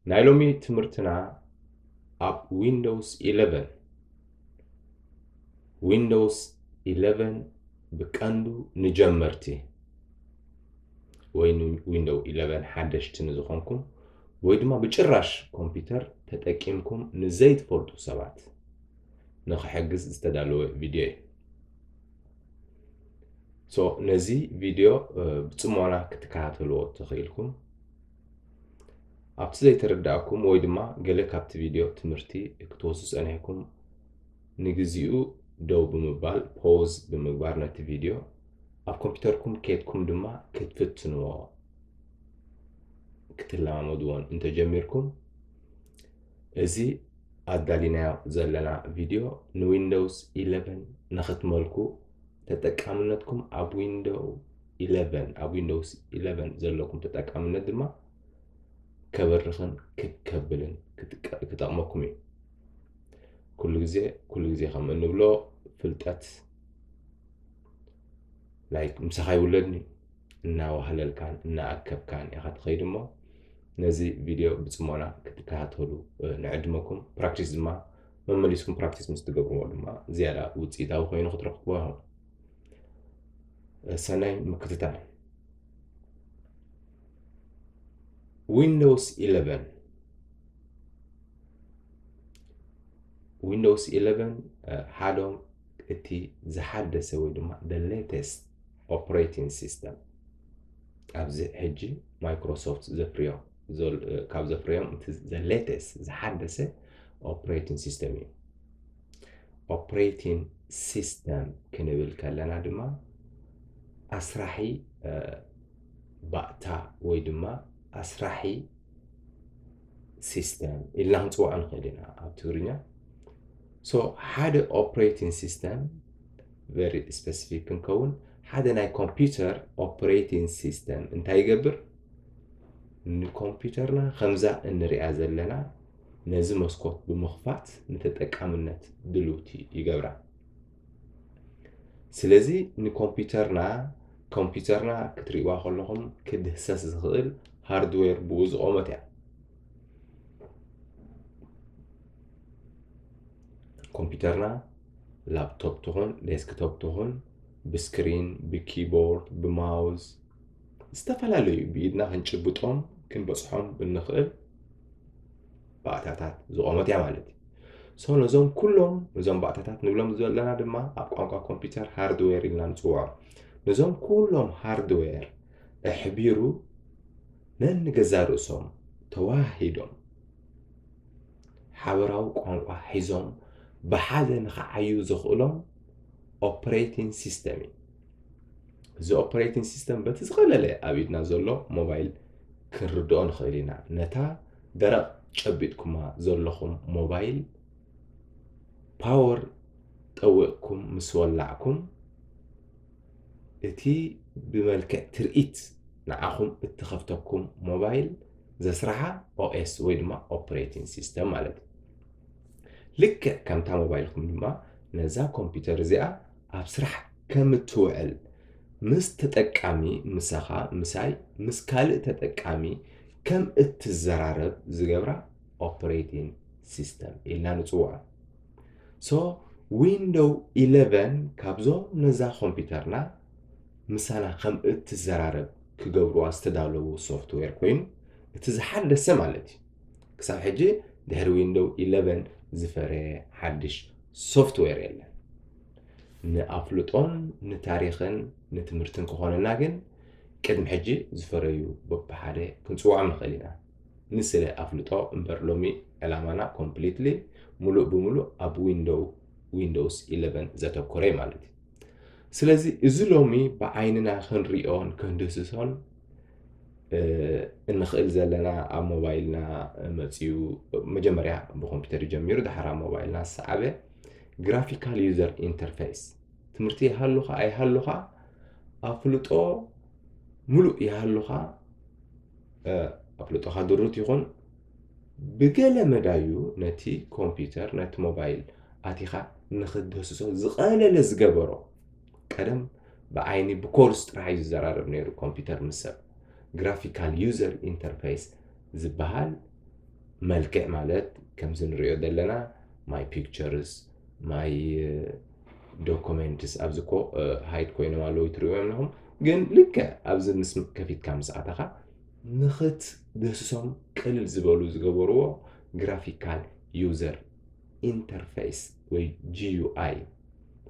نايلومي تمرتنا اب ويندوز 11 ويندوز 11 بكاندو نجمرتي وين ويندو 11 حدشت نزخونكم ويدما بچراش كمبيوتر تتقيمكم نزيت فورتو سبات نخحجز استدالو فيديو سو نزي فيديو بصمونا كتكاتلو تخيلكم ኣብቲ ዘይተረዳእኩም ወይ ድማ ገለ ካብቲ ቪድዮ ትምህርቲ ክትወስዱ ፀኒሕኩም ንግዚኡ ደው ብምባል ፖዝ ብምግባር ነቲ ቪድዮ ኣብ ኮምፒውተርኩም ከይድኩም ድማ ክትፍትንዎ ክትለማመድዎን እንተጀሚርኩም እዚ ኣዳሊናዮ ዘለና ቪድዮ ንዊንዶውስ 11 ንኽትመልኩ ተጠቃምነትኩም ኣብ ዊንዶውስ 11 ዘለኩም ተጠቃምነት ድማ كبرخن كبلن كتقمكم كل جزء خم إنه بلو فلتات لايك مسخاي ولدني إنه وحلل كان إنه أكب كان ياخد خير ما نزي فيديو بتسمعنا كتكاتلو نعدمكم براكتيس ما ممليسكم براكتيس مستقبلوا ما زيادة وتزيدها وخينا خطرقوها سنة مكتتان Windows 11 Windows 11 حالهم اتي زحدث ويدما the latest operating system ابز حجي مايكروسوفت زفريوم زول كاب زفريوم the latest زحدث operating system operating system كنبل كلنا دما اسرحي باتا ويدما أسرحي system إلا هنتوا عن خلينا أبتورينا so هذا operating system very specific كنكون هذا ناي computer operating system انت يقبر كمبيوترنا خمسة النرئة لنا نزم مسكوت بمخفات نتتأكامنت دلوتي يقبر سلازي كمبيوترنا كتريوا خلهم كدهساس زغل هاردوير بوز قومتها كمبيوترنا لابتوب تهون ديسكتوب تهون بسكرين بكيبورد بماوس استفلالو بيدنا هنشبطهم كنبصحهم بالنخل باعتاتات زقومتها مالتي سو نزوم كلهم نزوم باعتاتات نبلهم زولنا دما أبقى كمبيوتر هاردوير إلنا نتوعر نزوم كلهم هاردوير احبيرو ننجزا رؤسهم تواهدهم حبراو قانقا حيزهم بحاجة نخعيو زخولهم operating system زي operating system بتزغلله أبيدنا زلو موبايل كنردون خلينا نتا درق شبيتكما زلخم موبايل باور طوقكم مسولعكم اتي بملكة ترئيت نعاكم اتخفتكم موبايل زسرحة OS ويدما operating system مالتي لك كم تا موبايلكم دما نزا كمبيوتر زيا أبسرح كم توعل مس تتقامي مسخا مساي مسكال تتقامي كم اتزرارب زغبرا operating system إلا نتوعل so Windows 11 كابزو نزا كمبيوترنا مسانا خم اتزرارب كجبروا استدعوا سوفتوير كوين اتزحدث مالتي كسب حجي دهر ويندو 11 زفري حدش سوفتوير يلا نأفلطون نتاريخن نتمرتن كهونا ناجن قدم حجي زفريو ببحاله كنصوع مخلينا نسله أفلطو امبرلومي علامانا كومبليتلي ملو بملو اب ويندوز 11 زتكوري مالتي سلازي إزلومي بعيننا خنريون كندسسون نخيل زلنا على موبايلنا متيو مجمريا بكمبيوتر جميرو دحرا موبايلنا صعبة graphical user interface تمرتي هاللوخا أي هاللوخا أفلطو ملو يهاللوخا أفلطو خدروت يكون بقال مدايو نتي كمبيوتر نت موبايل أتيخا نخدسسو زقالة لزقبرو قدم بعيني بكورس راح يزرار بنيرو كمبيوتر مسب graphical user interface زبهال ملكع مالت كم سنريو دلنا my pictures my documents أبزكو هايد كوينو مالو يتريو منهم جن لك أبز نسم كفيت كام ساعتها نخت دسوم كل زبالو زجبرو graphical user interface و GUI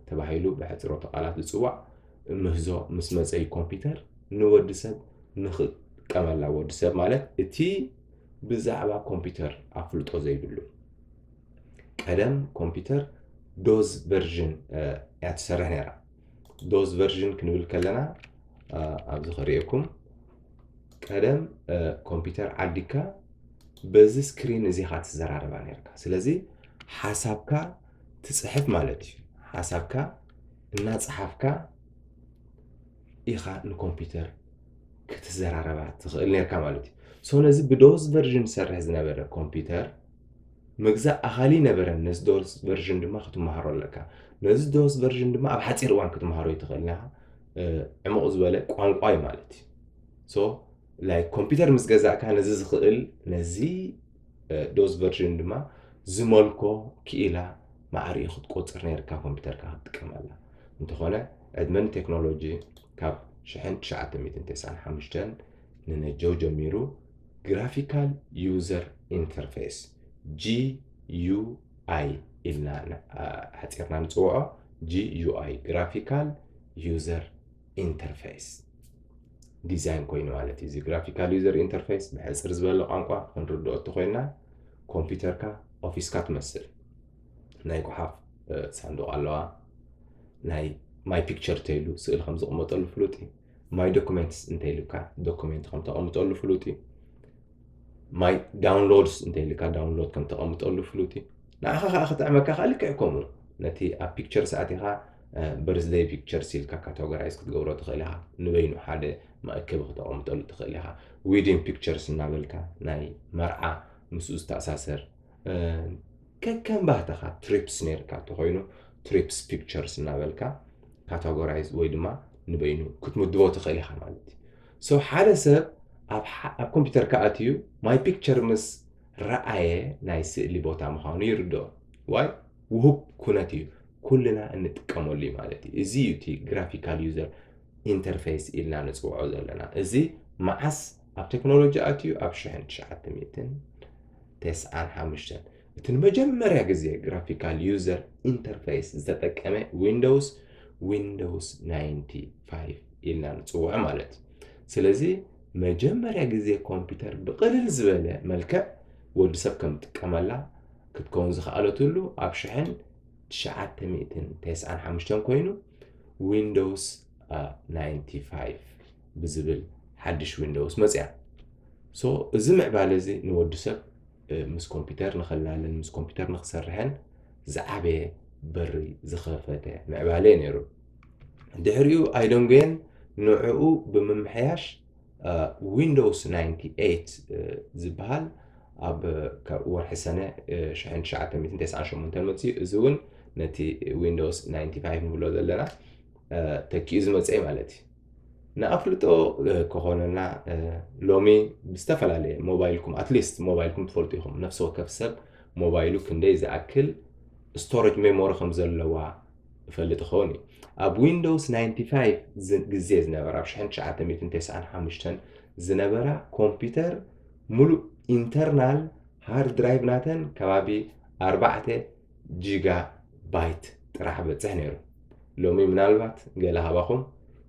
تبعيلو بحثرو تقالات الصوع مهزو مسمى أي كمبيوتر نود سب نخت كمال لا ود سب مالت تي بزعبا كمبيوتر أفلتو زي بلو قدم كمبيوتر دوز فيرجن يتسرح نيرا دوز فيرجن كنقول كلنا أبز خريكم قدم كمبيوتر عديكا بز سكرين زي خات زرارة نيركا سلازي حسابك تصحف مالتي حسابك الناس صحفك إخا الكمبيوتر كتزرارة تخيل نيركا مالتي سو لازي بدوز فيرجن سرح زنابرة كمبيوتر مجزء أخالي نبرن نز دوز فيرجن دما ختمهارو لك نز دوز فيرجن دما أب حتير وان كتمهارو يتخيلناها عمق زبالة قوانقواي مالتي سو لايك كمبيوتر مسجزاء كان نزز خيل نزي دوز فيرجن دما زمالكو كيلا معري خد قطر نيركا كمبيوتر كهات كمالا انتخونا ادمن تكنولوجي كاب شحن 995 ننجو جميرو graphical user interface GUI إلنا حتيرنا نتوعه GUI graphical user interface ديزاين كوين مالتي زي graphical user interface بحيث رزبال قانقوا نردو أتخوينا كمبيوتر كا أوفيس كا تمثل ناي كحاف صندوق اللوا ناي my picture تيلو سئل خمسة قمت ألو فلوتي my documents انتيلو كا document خمسة قمت ألو فلوتي my downloads انت اللي كان داونلود كم تقوم تقول له فلوتي ناخذ اخذ عمك خليك يكمو نتي ا بيكتشر ساعتها برزداي بيكتشر سيلكا كاتيجورايز كتغورو تخيلها نبينو حدا ما اكب تقوم تقول تخيلها ويدين بيكتشرز نابلكا ناي مرعى مسوس تاساسر كم باهتها تريبس نيركا تخينو تريبس بيكتشرز نابلكا كاتيجورايز ويدما نبينو كتمدبو تخيلها مالتي سو حدا سب أب كمبيوتر كأتيو ماي بيكتشر مس رأيه نايس اللي بوتا مخانو يردو واي وهو كوناتيو كلنا نتكامل لي مالتي إزي يوتي graphical user interface إلنا نسوعو زلنا إزي معس أب تكنولوجيا أتيو أب شحن 995 تنمجمر يجزي graphical user interface زتك أما Windows 95 إلنا نسوعو مالتي سلازي مجمّر يجزي كمبيوتر بقليل زبالة ملكة ود سب كم تكملها كتكون زخالتولو أبشحن 995 كوينو ويندوز 95 بزبل حدش ويندوز مزيان سو زمع بالزي نود سب مس كمبيوتر نخلالن مس كمبيوتر نخسرهن زعبه بري زخافته معبالين يرو دحريو ايدونجين نوعو بممحياش ويندوز 98 زبال أب كورح سنة شحن 998 تلمتي زون نتي ويندوز 95 نقوله دلنا تركيز مزعي مالتي نقفلتو كهوننا لومي بستفل عليه موبايلكم اتليست موبايلكم تفولتيهم نفسه كفسب موبايلو كندي زأكل ستورج ميموري خمزة لوا فلت خوني أب ويندوز 95 جزيز نبرة بشحن 995 زنبرة كمبيوتر ملو انترنال هارد درايف ناتن كبابي 4 جيجا بايت راح بتسحنيرو لومي منالبات قالها باخم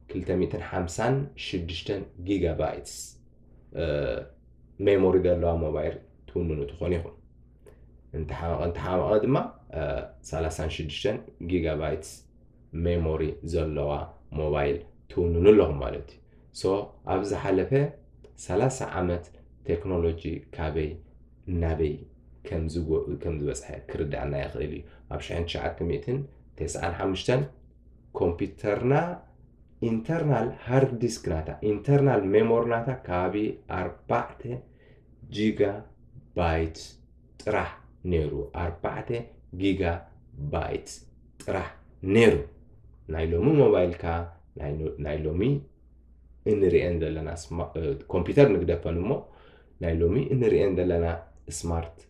356 جيجا بايتس ميموري دلوا موبايل تونو تخونيهم انت قدما 36 جيجا بايتس ميموري زلوا موبايل تونو لهم مالتي سو أبز حلفه 30 عامت تكنولوجي كابي نبي كم بسحة كرد عنا يا خليلي أبشعن 995 كمبيوترنا internal hard disk ناتا internal memory ناتا كابي 4 جيجا بايت طرح نيرو 4 جيجا بايت طرح نيرو نايلومي موبايل كا نايلومي انري اند لنا كمبيوتر نقدر نمو نايلومي انري اند لنا سمارت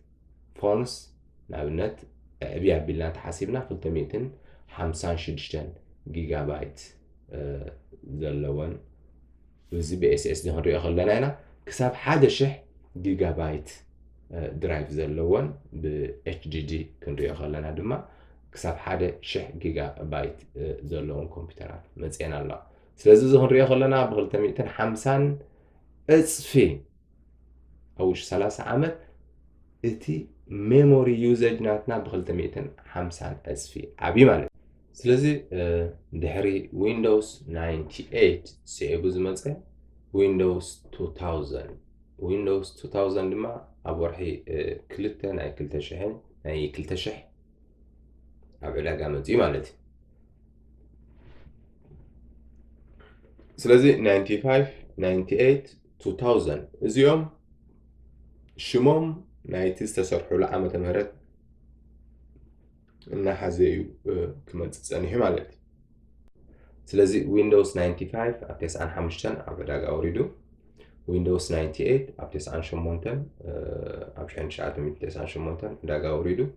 فونس نابنت أبيع بلان تحاسبنا 256 جيجا بايت زلون بزي بي اس اس دي هنريو خلنا هنا كساب حدا شح جيجا بايت درايف زلون ب اتش دي دي كنريو خلنا دما كساب حدا شح جيجا بايت زلون كمبيوترات مزيانا الله سلازي زي هنريو خلنا ب 250 اصفي اوش 3 عامت اتي ميموري يوزج ناتنا ب 250 اصفي عبي مالك سلازي دحري ويندوز 98 سيبو زمصه ويندوز 2000 ويندوز 2000 دما اب ورحي كلتا ناي كلتا شحن ناي كلتا شح اب علاقه مزي مالتي سلازي 95 98 2000 ازيوم شموم ناي تستسرحوا لعامة مهرت إنها حزيو كمان تسأنيه مالتي سلازي ويندوز 95 أب 95 أب علاقة أوريدو ويندوز 98 أب 98 أب شحن شعات 198 علاقة أوريدو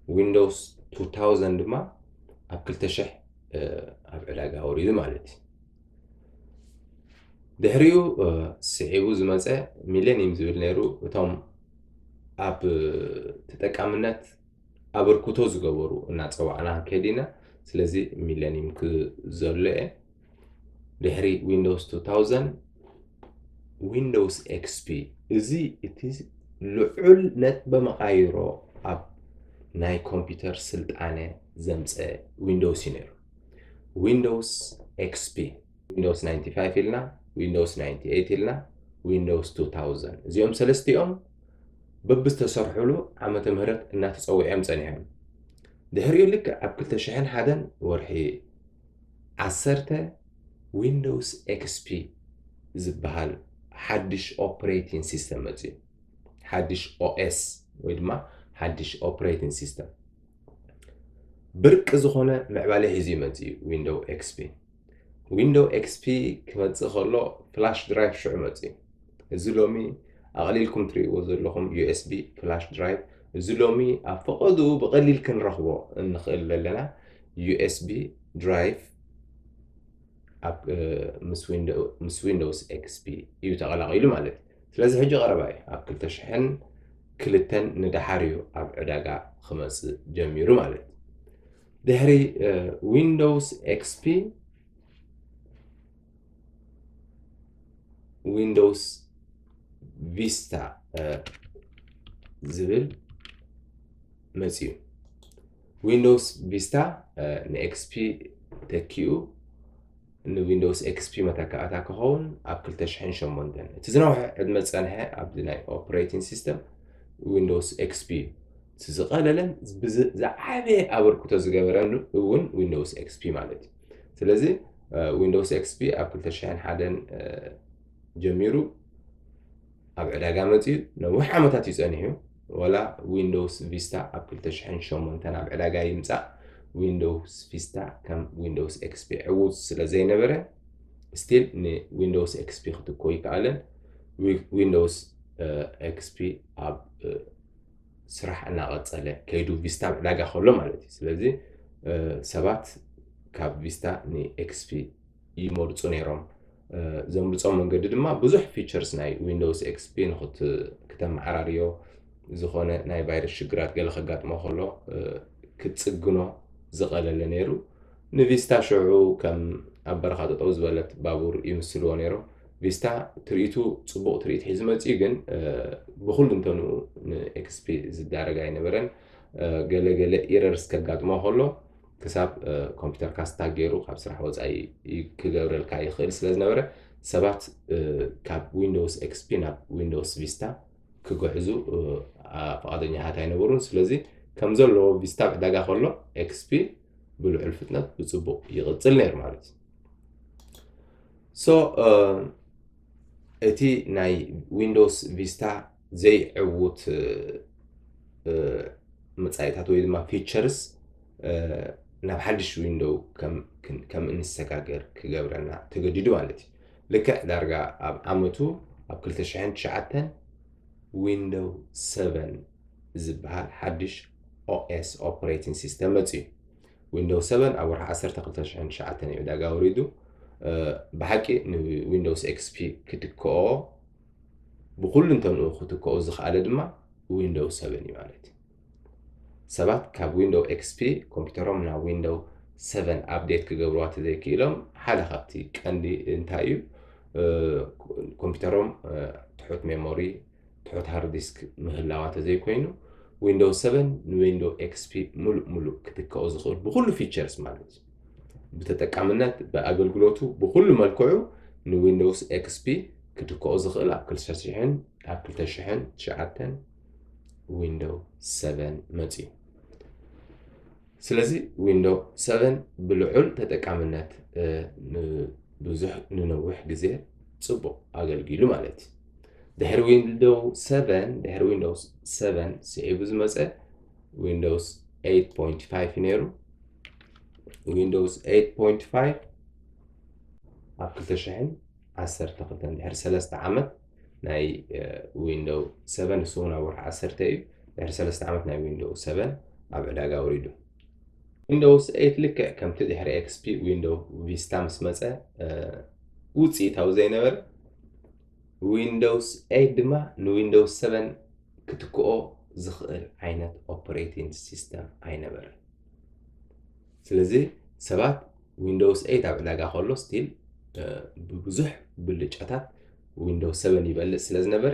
ويندوز 2000 دما أب كل تشح أب علاقة أوريدو مالتي دهريو سعيبو زمزة ميلينيوم زبل نيرو توم أب تتكامنات أبركوتو زغبرو እናፀዋዕና ከዲና ስለዚ ሚሌኒየም ክዘለአ ድሕሪ ዊንዶውስ 2000 ዊንዶውስ ኤክስፒ እዚ እቲ ልዑል ነት በመቃይሮ ኣብ ናይ ኮምፒውተር ስልጣነ ዘምፀ ዊንዶውስ ነይሩ ዊንዶውስ ኤክስፒ ዊንዶውስ 95 ኢልና ዊንዶውስ 98 ኢልና ዊንዶውስ 2000 እዚኦም ሰለስቲኦም በብዝተሰርሑሉ ዓመተ ምህረት እናተፀውዐም ፀኒሖም ድሕሪኡ ልክ ኣብ 2001 ወርሒ 10 ዊንዶውስ ኤክስፒ ዝበሃል ሓድሽ ኦፕሬቲንግ ሲስተም መፅኡ ሓድሽ ኦኤስ ወይ ድማ ሓድሽ ኦፕሬቲንግ ሲስተም ብርቂ ዝኾነ ምዕባለ ሒዙ መፅኡ ዊንዶው ኤክስፒ ዊንዶው ኤክስፒ ክመፅእ ከሎ ፍላሽ ድራይቭ ሽዑ መፅኡ እዚ ሎሚ أقليلكم تري وزر لكم USB فلاش درايف زلومي أفقدوا بقليل كن رخبو نخل لنا USB درايف أب مس ويندوز XP يتغلق يلو مالك لازم حاجة غرباء أب كل تشحن كل التن ندحريو أب عداقة 5 جميرو مالك دحري ويندوز XP ويندوز فيستا زبل مزيو ويندوز فيستا نإكس بي تكيو إن ويندوز إكس بي متى أتاك هون أبكل تشحن شموندن تزنوح المسألة أبدنا أوبريتين سيستم ويندوز إكس بي تزقللن زعابي أبركوتو زجبران ون ويندوز إكس بي مالتي سلازي ويندوز إكس بي أبكل تشحن حدا جميرو أب علاقة متي نوح عمتات يسأنيه ولا ويندوز فيستا أب كل تشحن شومن تنا أب علاقة يمسع ويندوز فيستا كم ويندوز إكس بي عوض سلازي نبرة ستيل ن ويندوز إكس بي خد كوي كألن ويندوز إكس بي أب سرح أنا قصله كيدو فيستا علاقة خلو مالتي سلازي سبات كاب فيستا ن إكس بي يمرتصونيرهم زمبلصوم መንገዲ ድማ ብዙሕ ፊቸርስ ናይ ዊንዶውስ ኤክስፒ ንኽት ክተመሓራርዮ ዝኾነ ናይ ቫይረስ ሽግራት ገለ ከጋጥሞ ከሎ ክትፅግኖ ዝቐለለ ነይሩ ንቪስታ ሽዑ ከም ኣብ በረኻ ጠጠው ዝበለት ባቡር ይምስልዎ ነይሩ ቪስታ ትርኢቱ ፅቡቕ ትርኢት ሒዙ መፅኡ ግን ብኩሉ እንተኑ ንኤክስፒ ዝዳረግ ኣይነበረን ገለ ገለ ኤረርስ ከጋጥሞ ከሎ كسب كمبيوتر كاستا جيرو خب سرح وضعي كجبر الكاي خير سلاز نبرة سبات كاب ويندوز إكس بي ناب ويندوز فيستا كجهزو فقدني هاتين نبرون سلازي كم زل لو فيستا بدأ خلّو إكس بي بلو الفتنة بتصبو يغطل نير مالتي اتي ناي ويندوز فيستا زي عوت متساعدات ويدما فيتشرز ناب حدش ويندو كم نستقاقر كجبرنا تجديدو مالتي لك درجة عمتو أب كل تشحن شعتن ዊንዶው 7 ዝበሃል ሓድሽ OS operating system መፅዩ ዊንዶው 7 ኣብ ወርሒ 10 2009 እዩ ዕዳጋ ወሪዱ ብሓቂ ንዊንዶውስ XP ክትከኦ ብኩሉ እንተንኡ ክትከኦ ዝኽኣለ ድማ ዊንዶው 7 እዩ ማለት እዩ ሰባት ካብ ዊንዶው XP ኮምፒውተሮም ናብ ዊንዶው 7 ኣፕዴት ክገብርዋ ተዘይክኢሎም ሓደ ካብቲ ቀንዲ እንታይ እዩ ኮምፒውተሮም ትሑት ሜሞሪ ትሑት ሃርድ ዲስክ ምህላዋ ተዘይኮይኑ ዊንዶው 7 ንዊንዶው XP ሙሉእ ክትከኦ ዝኽእል ብኩሉ ፊቸርስ ማለት እዩ ብተጠቃምነት በአገልግሎቱ ብኩሉ መልክዑ ንዊንዶውስ XP ክትከኦ ዝኽእል ኣብ 2009 ዊንዶው 7 መፅዩ ስለዚ ዊንዶው 7 ብልዑል ተጠቃምነት ብዙሕ ንነዊሕ ግዜ ጽቡቕ ኣገልጊሉ ማለት እዩ ድሕሪ ዊንዶው 7 ስዒቡ ዝመፀ ዊንዶውስ 8.5 ነይሩ ዊንዶውስ 8.5 ኣብ 2012 ድሕሪ 3 ዓመት ናይ ዊንዶው 7 ንሱ እውን ኣብ ወርሒ 10 እዩ ድሕሪ 3 ዓመት ናይ ዊንዶው 7 ኣብ ዕዳጋ ወሪዱ ዊንዶውስ 8 ልክዕ ከምቲ ድሕሪ XP ዊንዶው ቪስታ ምስ መፀ ውፅኢታዊ ዘይነበረ ዊንዶውስ 8 ድማ ንዊንዶውስ 7 ክትከኦ ዝኽእል ዓይነት ኦፕሬቲንግ ሲስተም ኣይነበረን ስለዚ ሰባት ዊንዶውስ 8 ኣብ ዕዳጋ ከሎ ስቲል ብብዙሕ ብልጫታት ዊንዶውስ 7 ይበልፅ ስለ ዝነበረ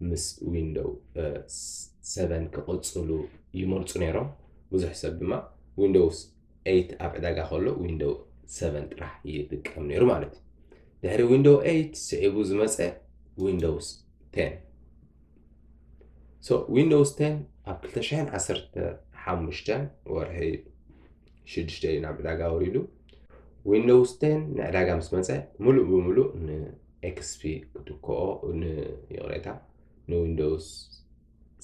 ምስ ዊንዶው 7 ክቕፅሉ ይመርፁ ነይሮም ብዙሕ ሰብ ድማ ዊንዶውስ 8 ኣብ ዕዳጋ ከሎ ዊንዶው 7 ጥራሕ ይጥቀም ነይሩ ማለት እዩ ድሕሪ ዊንዶው 8 ስዒቡ ዝመፀ ዊንዶውስ 10 ዊንዶውስ 10 ኣብ 2015 ወርሒ 6 ናብ ዕዳጋ ወሪዱ ዊንዶውስ 10 ንዕዳጋ ምስ መፀ ሙሉእ ብምሉእ ንXP ክትከኦ ንይቕሬታ ንዊንዶውስ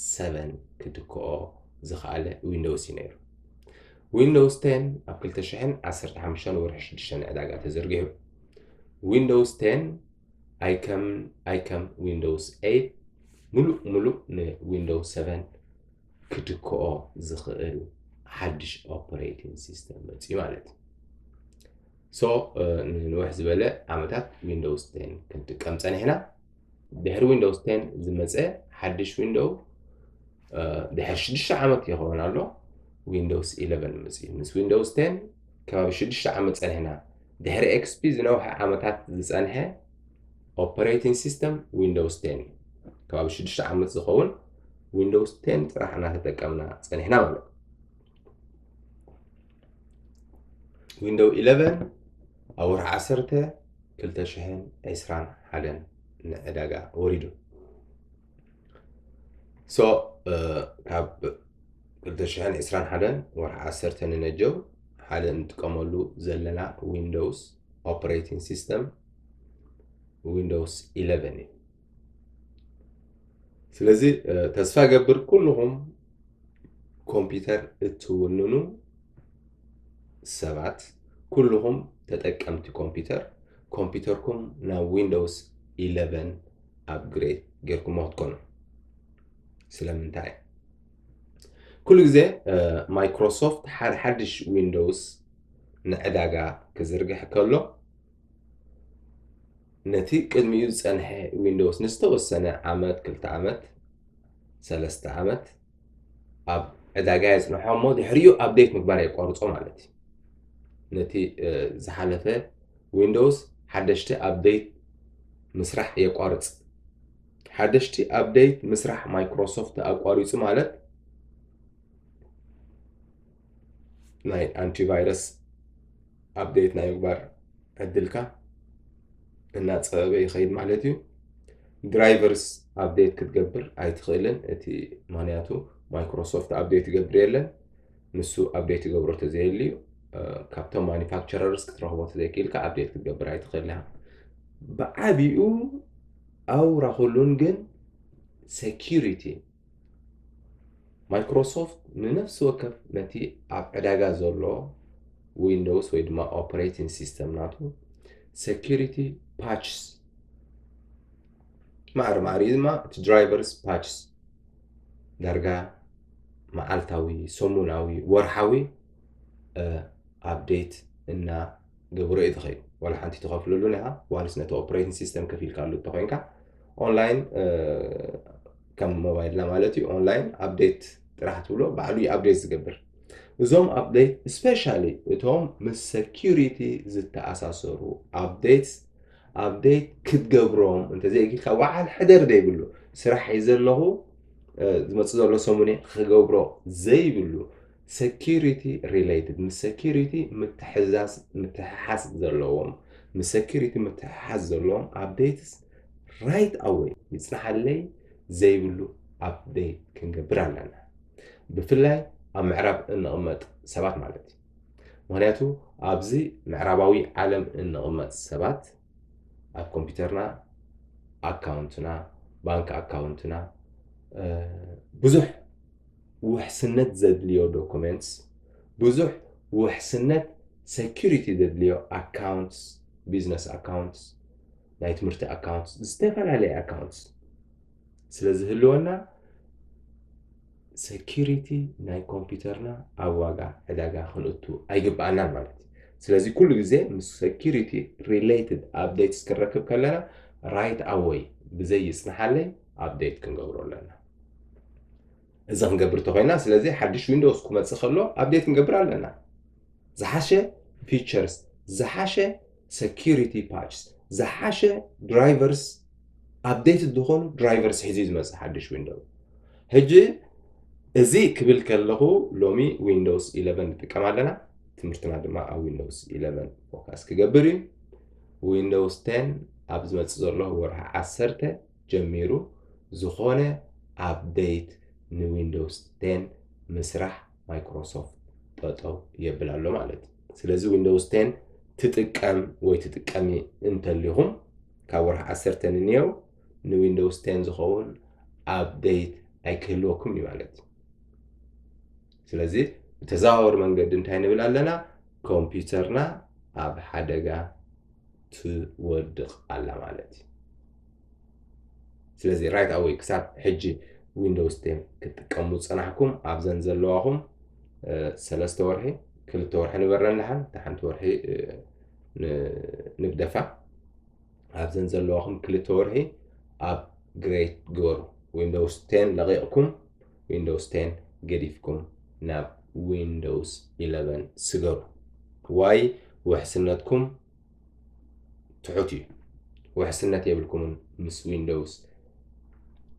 7 ክትከኦ ዝኽኣለ ዊንዶውስ እዩ ነይሩ ዊንዶውስ 10 ኣብ 2015 ወርሒ 6 ንዕዳጋ ተዘርጊሑ ዊንዶውስ 10 ኣይከም ዊንዶውስ 8 ሙሉእ ንዊንዶውስ 7 ክትከኦ ዝኽእል ሓድሽ ኦፕሬቲንግ ሲስተም መፅዩ ማለት እዩ ንንውሕ ዝበለ ዓመታት ዊንዶውስ 10 ክንጥቀም ፀኒሕና ድሕሪ ዊንዶውስ 10 ዝመፀ ሓድሽ ዊንዶው ድሕሪ 6 ዓመት ይኸውን ኣሎ ዊንዶውስ 11 መፅዩ ምስ ዊንዶውስ 10 ከባቢ 6 ዓመት ፀኒሕና ድሕሪ XP ዝነውሐ ዓመታት ዝፀንሐ ኦፕሬቲንግ ሲስተም ዊንዶውስ 10 ከባቢ 6 ዓመት ዝኸውን ዊንዶውስ 10 ጥራሕ እናተጠቀምና ፀኒሕና ማለት ዊንዶው 11 ኣብ ወርሒ 10 2021 ንዕዳጋ ወሪዱ ካብ 2021 ወርሒ 10 ንነጀው ሓደ እንጥቀመሉ ዘለና ዊንዶውስ ኦፕሬቲንግ ሲስተም ዊንዶውስ 11 እዩ ስለዚ ተስፋ ገብር ኩልኩም ኮምፒውተር እትውንኑ ሰባት ኩልኩም ተጠቀምቲ ኮምፒውተርኩም ናብ ዊንዶውስ 11 ኣፕግሬድ ጌርኩም ትኮኑ ስለምንታይ ኩሉ ግዜ ማይክሮሶፍት ሓድሽ ዊንዶውስ ንዕዳጋ ክዝርግሕ ከሎ ነቲ ቅድሚኡ ዝፀንሐ ዊንዶውስ ንዝተወሰነ ዓመት 2 ዓመት 3 ዓመት ኣብ ዕዳጋ የፅንሖ እሞ ድሕሪኡ ኣፕዴት ምግባር የቋርፆ ማለት እዩ ነቲ ዝሓለፈ ዊንዶውስ ሓደሽቲ ኣፕዴት ምስራሕ የቋርፅ ሓደሽቲ ኣፕዴት ምስራሕ ማይክሮሶፍት ኣቋሪፁ ማለት ናይ አንቲቫይረስ ኣፕዴት ናይ ምግባር ዕድልካ እናፀበበ ይኸይድ ማለት እዩ ድራይቨርስ ኣፕዴት ክትገብር ኣይትኽእልን እቲ ምክንያቱ ማይክሮሶፍት ኣፕዴት ይገብር የለን ንሱ ኣፕዴት ይገብሮ ተዘይልዩ ካብቶም ማኒፋክቸረርስ ክትረኽቦ ተዘይክኢልካ ኣፕዴት ክትገብር ኣይትኽእልን ብዓቢኡ ኣውራ ኩሉን ግን ሴኪሪቲ ማይክሮሶፍት ንነፍሲ ወከፍ ነቲ ኣብ ዕዳጋ ዘሎ ዊንዶውስ ወይ ድማ ኦፕሬቲንግ ሲስተም ናቱ ሴኪሪቲ ፓችስ معري ما درايفرز باتشز درجة معالتاوي سموناوي ورحاوي ابديت ان قبر يدخل ولا حنتي تخافلو لونها والس نت اوبريتنج سيستم كفيل كارلو تخوينكا اونلاين كم موبايل لا مالتي اونلاين ابديت راح تقولوا بعلو ابديت زقبر زوم ابديت سبيشالي اتهم من سكيورتي زت اساسرو ابديت كتقبرهم انت زي كيلكا واحد حدر دي يقول له سرح يزلهو ዝመጽእ ዘሎ ሰሙኔ ክገብሮ ዘይብሉ security related ምስ security ምትሕሓዝ ዘለዎም ምስ security ምትሕሓዝ ዘለዎም updates right away ይጽናሐለይ ዘይብሉ update ክንገብር ኣለና ብፍላይ ኣብ ምዕራብ እንቕመጥ ሰባት ማለት እዩ ምክንያቱ ኣብዚ ምዕራባዊ ዓለም እንቕመጥ ሰባት ኣብ ኮምፒውተርና ኣካውንትና ባንክ ኣካውንትና ብዙሕ ውሕስነት ዘድልዮ ዶክመንትስ ብዙሕ ውሕስነት ሴኩሪቲ ዘድልዮ ኣካውንትስ ቢዝነስ ኣካውንትስ ናይ ትምህርቲ ኣካውንትስ ዝተፈላለዩ ኣካውንትስ ስለዝህልወና ሴኩሪቲ ናይ ኮምፒውተርና ኣብ ዋጋ ዕዳጋ ክንእቱ ኣይግባአናን ማለት እዩ ስለዚ ኩሉ ግዜ ምስ ሴኩሪቲ ሪሌትድ ኣፕዴትስ ክንረክብ ከለና ራይት ኣዌይ ብዘይ ይጽናሐለይ ኣፕዴት ክንገብሮ ኣለና إذا هنقبر تخيلنا سلازي حدش ويندوز كما تسخلو أبديت نقبر لنا زحاشة features زحاشة security patches زحاشة drivers أبديت الدخول drivers حزيز مس حدش ويندوز هجي زي قبل كله لومي ويندوز 11 تكمل لنا تمرتنا دما ويندوز 11 فوكس كقبري ويندوز 10 أبز ما تصدر له ورها عسرته جميرو زخونة أبديت ንዊንዶውስ 10 ምስራሕ ማይክሮሶፍት ጠጠው የብላሎ ማለት ስለዚ ዊንዶውስ 10 ትጥቀም ወይ ትጥቀሚ እንተልኹም ካብ ወርሕ 10 ንኒው ንዊንዶውስ 10 ዝኸውን ኣፕዴት ኣይክህልወኩም እዩ ማለት ስለዚ ተዛዋወር መንገዲ እንታይ ንብል ኣለና ኮምፒውተርና ኣብ ሓደጋ ትወድቕ ኣላ ማለት ስለዚ ራይት ኣዌይ ክሳብ ሕጂ ويندوز 10 كتقمو صنعكم ابزن زلواهم 3 ورحي كل ورحي نبرن لحن تحنت ورحي نبدفع ابزن زلواهم كل ورحي اب جريت جور ويندوز 10 لغيكم ويندوز 10 قريفكم ناب ويندوز 11 سجر واي وحسنتكم تحوتي وحسنت يبلكم مس ويندوز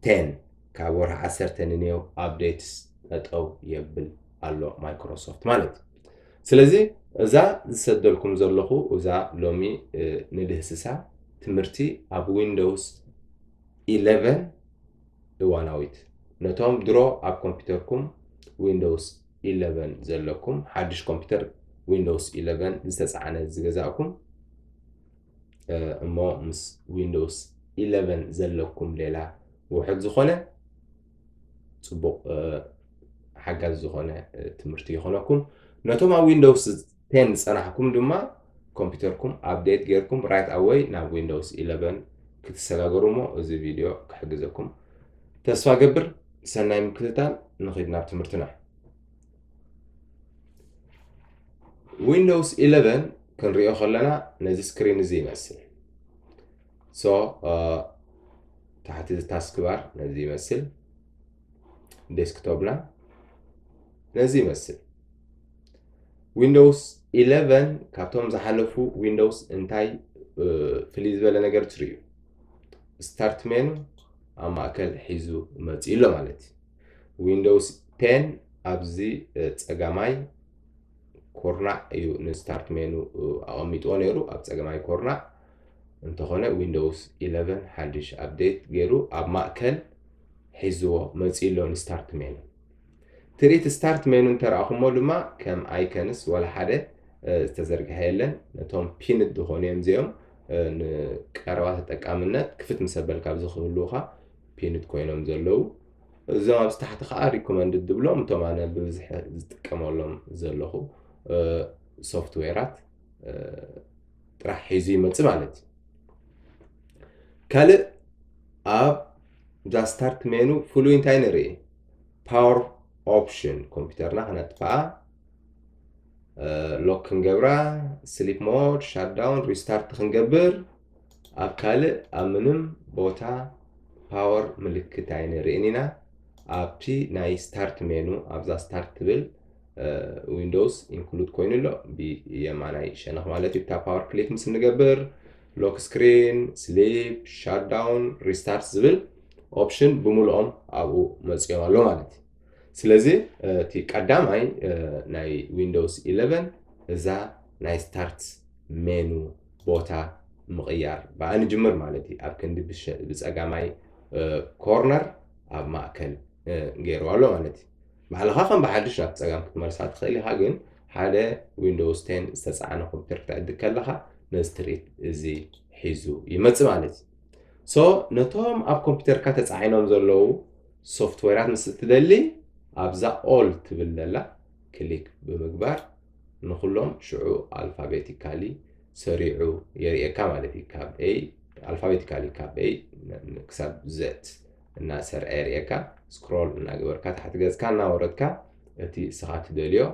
10 كابور 10 نيو ابديتس اتو يبل الله مايكروسوفت مالت سلازي اذا زسدلكم زلخو اذا لومي ندهسسا تمرتي اب ويندوز 11 دواناويت نتوم درو اب كمبيوتركم ويندوز 11 زلكم حدش كمبيوتر ويندوز 11 زتسعنا زغزاكم امو مس ويندوز 11 زلكم ليلا وحد زخونه صبوق حاجز زخونه تمرتي يخونكم نتوم ويندوز 10 صنعكم دما كمبيوتركم ابديت غيركم رايت اواي نا ويندوز 11 كتسغاغرومو እዚ ቪዲዮ كحجزكم ተስፋ ገብር ሰናይ ምክትታል ንخدنا ትምርትና ويندوز 11 ክንሪኦ ከለና ነዚ ስክሪን እዚ ይመስል تحت التاسك بار نزي يمثل ديسكتوبنا نزي يمثل ويندوز 11 كاتوم زحلفو ويندوز انتاي فليز بلا نجر تريو ستارت منو اما اكل حيزو متيلو مالتي ويندوز 10 ابزي تصقاماي كورنا ايو نستارت منو اميتو نيرو اب تصقاماي كورنا انتخونه ويندوز 11 حدش ابديت غيرو اب ماكل حيزو مصيلون ستارت مينو تريت ستارت مينو تراخمو لما كم ايكونس ولا حدا تزرغ هيلن نتوم بين دخونيم زيوم قربات تطقامنت كفت مسبل ካብ ዝኽብሉኻ ፒንት ኮይኖም ዘለው እዞም ኣብ ተحت ኸ ሪኮመንድ ድብሎም ተማነ ብዝሕ ዝጥቀመሎም ዘለኹ ሶፍትዌራት ጥራሕ ሒዙ ይመጽ ማለት ካልእ ኣብ ዛ ስታርት ሜኑ ፍሉይ እንታይ ንርኢ ፓወር ኦፕሽን ኮምፒውተርና ክነጥፍኣ ሎክ ክንገብራ ስሊፕ ሞድ ሻትዳውን ሪስታርት ክንገብር ኣብ ካልእ ኣብ ምንም ቦታ ፓወር ምልክት ኣይንርእን ኢና ኣብቲ ናይ ስታርት ሜኑ ኣብዛ ስታርት ትብል ዊንዶውስ ኢንክሉድ ኮይኑ ኣሎ ብየማናይ ሸነኽ ማለት እዩ እታ ፓወር ክሊክ ምስ ንገብር ሎክ ስክሪን ስሊፕ ሻትዳውን ሪስታርት ዝብል ኦፕሽን ብምልኦም ኣብኡ መፅኦም ኣሎ ማለት እዩ ስለዚ እቲ ቀዳማይ ናይ ዊንዶውስ 11 እዛ ናይ ስታርት ሜኑ ቦታ ምቕያር ብኣን ጅምር ማለት እዩ ኣብ ክንዲ ብፀጋማይ ኮርነር ኣብ ማእከል ገይርዋ ኣሎ ማለት እዩ ባዕልኻ ከም ብሓድሽ ናብ ፀጋም ክትመልሳ ትኽእል ኢኻ ግን ሓደ ዊንዶውስ 10 ዝተፀዓነ ኮምፒተር ክትዕድግ ከለኻ ነዚ ትርኢት እዚ ሒዙ ይመፅእ ማለት እዩ ሶ ነቶም ኣብ ኮምፒተርካ ተፃዒኖም ዘለዉ ሶፍትዌራት ምስ እትደሊ ኣብዛ ኦል ትብል ዘላ ክሊክ ብምግባር ንኩሎም ሽዑ ኣልፋቤቲካሊ ሰሪዑ የርእየካ ማለት እዩ ካብ ኤ ኣልፋቤቲካሊ ካብ ኤ ክሳብ ዜድ እናሰርዐ የርእየካ ስክሮል እናገበርካ ታሕቲ ገጽካ እናወረድካ እቲ ስኻ ትደልዮ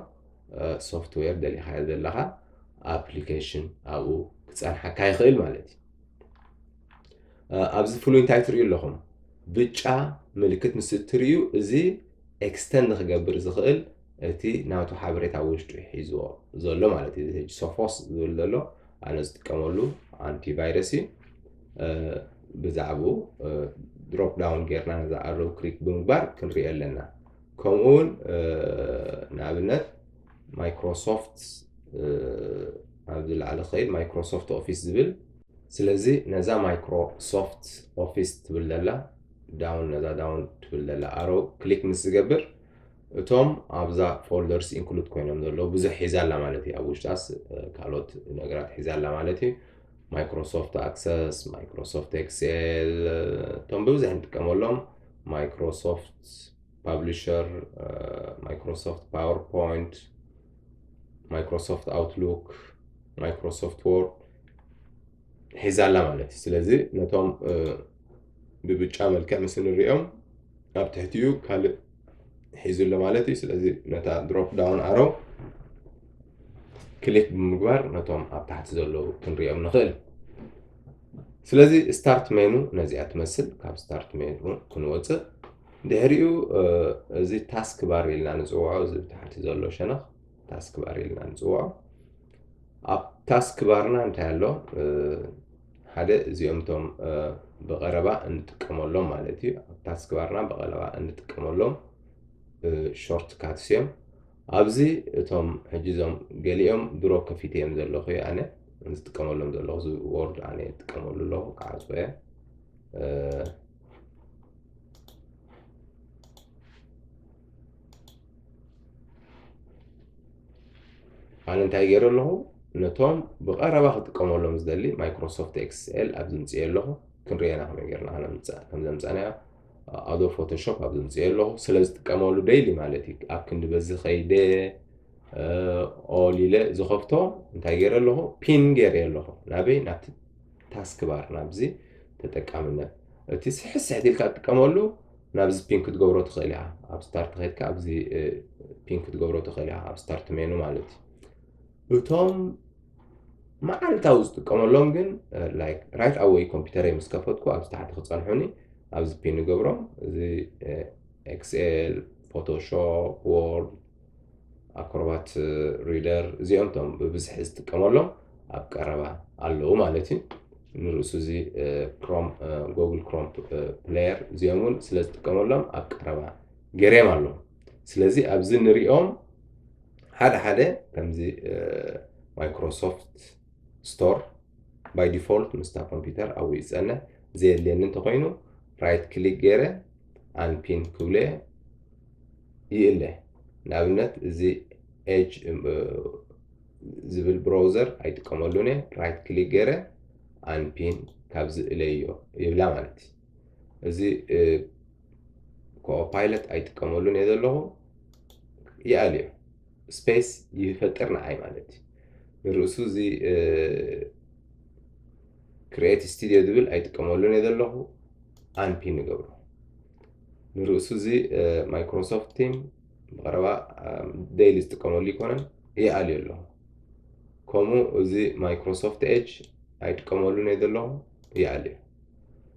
ሶፍትዌር ደሊኻ ዘለኻ ኣፕሊኬሽን ኣብኡ ክፀንሐካ ይኽእል ማለት እዩ ኣብዚ ፍሉይ እንታይ ትርእዩ ኣለኹም ብጫ ምልክት ምስ እትርእዩ እዚ ኤክስተንድ ክገብር ዝኽእል እቲ ናቱ ሓበሬታ ውሽጡ ሒዝዎ ዘሎ ማለት እዩ ሕጂ ሶፎስ ዝብል ዘሎ ኣነ ዝጥቀመሉ አንቲቫይረስ እዩ ብዛዕባኡ ድሮፕ ዳውን ጌርና ነዛ ኣሮው ክሊክ ብምግባር ክንሪኦ ኣለና ከምኡውን ንኣብነት ማይክሮሶፍት ኣብ ዝለዓለ ኸይድ ማይክሮሶፍት ኦፊስ ዝብል ስለዚ ነዛ ማይክሮሶፍት ኦፊስ ትብል ዘላ ዳውን ነዛ ዳውን ትብል ዘላ ኣሮው ክሊክ ምስ ዝገብር እቶም ኣብዛ ፎልደርስ ኢንክሉድ ኮይኖም ዘለዉ ብዙሕ ሒዛላ ማለት እዩ ኣብ ውሽጣስ ካልኦት ነገራት ሒዛላ ማለት እዩ ማይክሮሶፍት ኣክሰስ ማይክሮሶፍት ኤክሴል እቶም ብብዙሕ ንጥቀመሎም ማይክሮሶፍት ፓብሊሸር ማይክሮሶፍት ፓወርፖይንት ማይክሮሶፍት ኣውትሉክ ማይክሮሶፍት ወርድ ሒዛላ ማለት እዩ ስለዚ ነቶም ብብጫ መልክዕ ምስ ንሪኦም ኣብ ትሕቲኡ ካልእ ሒዙሎ ማለት እዩ ስለዚ ነታ ድሮፕ ዳውን ኣሮ ክሊክ ብምግባር ነቶም ኣብ ታሕቲ ዘለዉ ክንሪኦም ንኽእል ስለዚ ስታርት ሜኑ ነዚኣ ትመስል ካብ ስታርት ሜኑ ክንወፅእ ድሕሪኡ እዚ ታስክ ባር ኢልና ንፅውዖ እዚ ብታሕቲ ዘሎ ሸነኽ ታስክ ባር ኢልና ንፅውዖ ኣብ ታስክ ባርና እንታይ ኣሎ ሓደ እዚኦም እቶም ብቐረባ እንጥቀመሎም ማለት እዩ ኣብ ታስክ ባርና ብቐረባ እንጥቀመሎም ሾርት ካትስ እዮም ኣብዚ እቶም ሕጂ እዞም ገሊኦም ድሮ ከፊት እዮም ዘለኹ እየ ኣነ ዝጥቀመሎም ዘለኹ እዚ ወርድ ኣነ ዝጥቀመሉ ኣለኹ ክዓፅኦ እየ ኣነ እንታይ ገይረ ኣለኹ ነቶም ብቐረባ ክጥቀመሎም ዝደሊ ማይክሮሶፍት ኤክስኤል ኣብ ዝምፅእ ኣለኹ ክንሪአና ከመይ ጌርና ከም ዘምፀናዮ ኣዶ ፎቶሾፕ ኣብ ዝምፅእ ኣለኹ ስለ ዝጥቀመሉ ደይሊ ማለት እዩ ኣብ ክንዲ በዚ ኸይደ ኦል ኢለ ዝኸፍቶ እንታይ ገይረ ኣለኹ ፒን ገይረ ኣለኹ ናበይ ናብቲ ታስክ ባር ናብዚ ተጠቃምነት እቲ ስሕስሕት ኢልካ ትጥቀመሉ ናብዚ ፒን ክትገብሮ ትኽእል ኢኻ ኣብ ስታርት ኸይድካ ኣብዚ ፒን ክትገብሮ ትኽእል ኢኻ ኣብ ስታርት ሜኑ ማለት እዩ እቶም መዓልታዊ ዝጥቀመሎም ግን ላይክ ራይት ኣወይ ኮምፒውተረይ ምስ ከፈትኩ ኣብዚ ታሕቲ ክፀንሑኒ ኣብዚ ፒን ንገብሮም እዚ ኤክስኤል ፎቶሾፕ ወርድ ኣክሮባት ሪደር እዚኦም እቶም ብብዝሒ ዝጥቀመሎም ኣብ ቀረባ ኣለዉ ማለት እዩ ንርእሱ እዚ ክሮም ጉግል ክሮም ፕሌየር እዚኦም እውን ስለ ዝጥቀመሎም ኣብ ቀረባ ገይረዮም ኣለዉ ስለዚ ኣብዚ ንሪኦም ሓደ ሓደ ከምዚ ማይክሮሶፍት ስቶር ባይ ዲፎልት ምስታ ኮምፒውተር ኣብኡ ይፀንሕ ዘየድልየኒ እንተኮይኑ ራይት ክሊክ ገይረ ኣንፒን ክብለ ይእለ ንኣብነት እዚ ኤጅ ዝብል ብራውዘር ኣይጥቀመሉን እየ ራይት ክሊክ ገይረ ኣንፒን ካብዚ እለዮ ይብላ ማለት እዩ እዚ ኮፓይለት ኣይጥቀመሉን እየ ዘለኹ ይኣልዮ ስፔስ ይፈጥር ንዓይ ማለት እዩ ንርእሱ እዚ ክሪኤት ስቱድዮ ዝብል ኣይጥቀመሉን እየ ዘለኹ انبي نقبره نرأسو زي مايكروسوفت تيم بقربا ديلي استقاموا لي كونن يقالي له كومو زي مايكروسوفت ايدج اي تقاموا له نيد له يقالي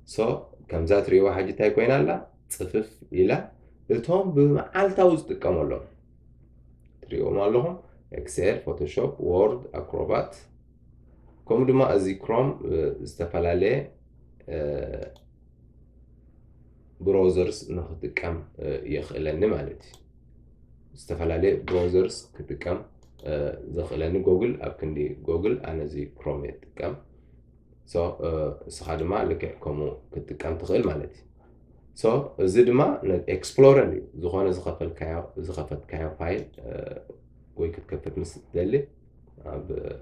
سو كم ذات ريوا حاجة تاي كوين الله صفف إلى التوم بمعالتا استقاموا له تريوا مالهم اكسل فوتوشوب وورد اكروبات كومو دما ازي كروم استفلالي براوزرز نخدكم يخلني مالتي استفلالي براوزرز كتكم زخلني جوجل أبكندي جوجل أنا زي كروم يتكم سو سخادما لك كمو كتكم تخيل مالتي سو زدما نكسبلورني زخانة زخفت كايو فايل وي كتكفت مستدلي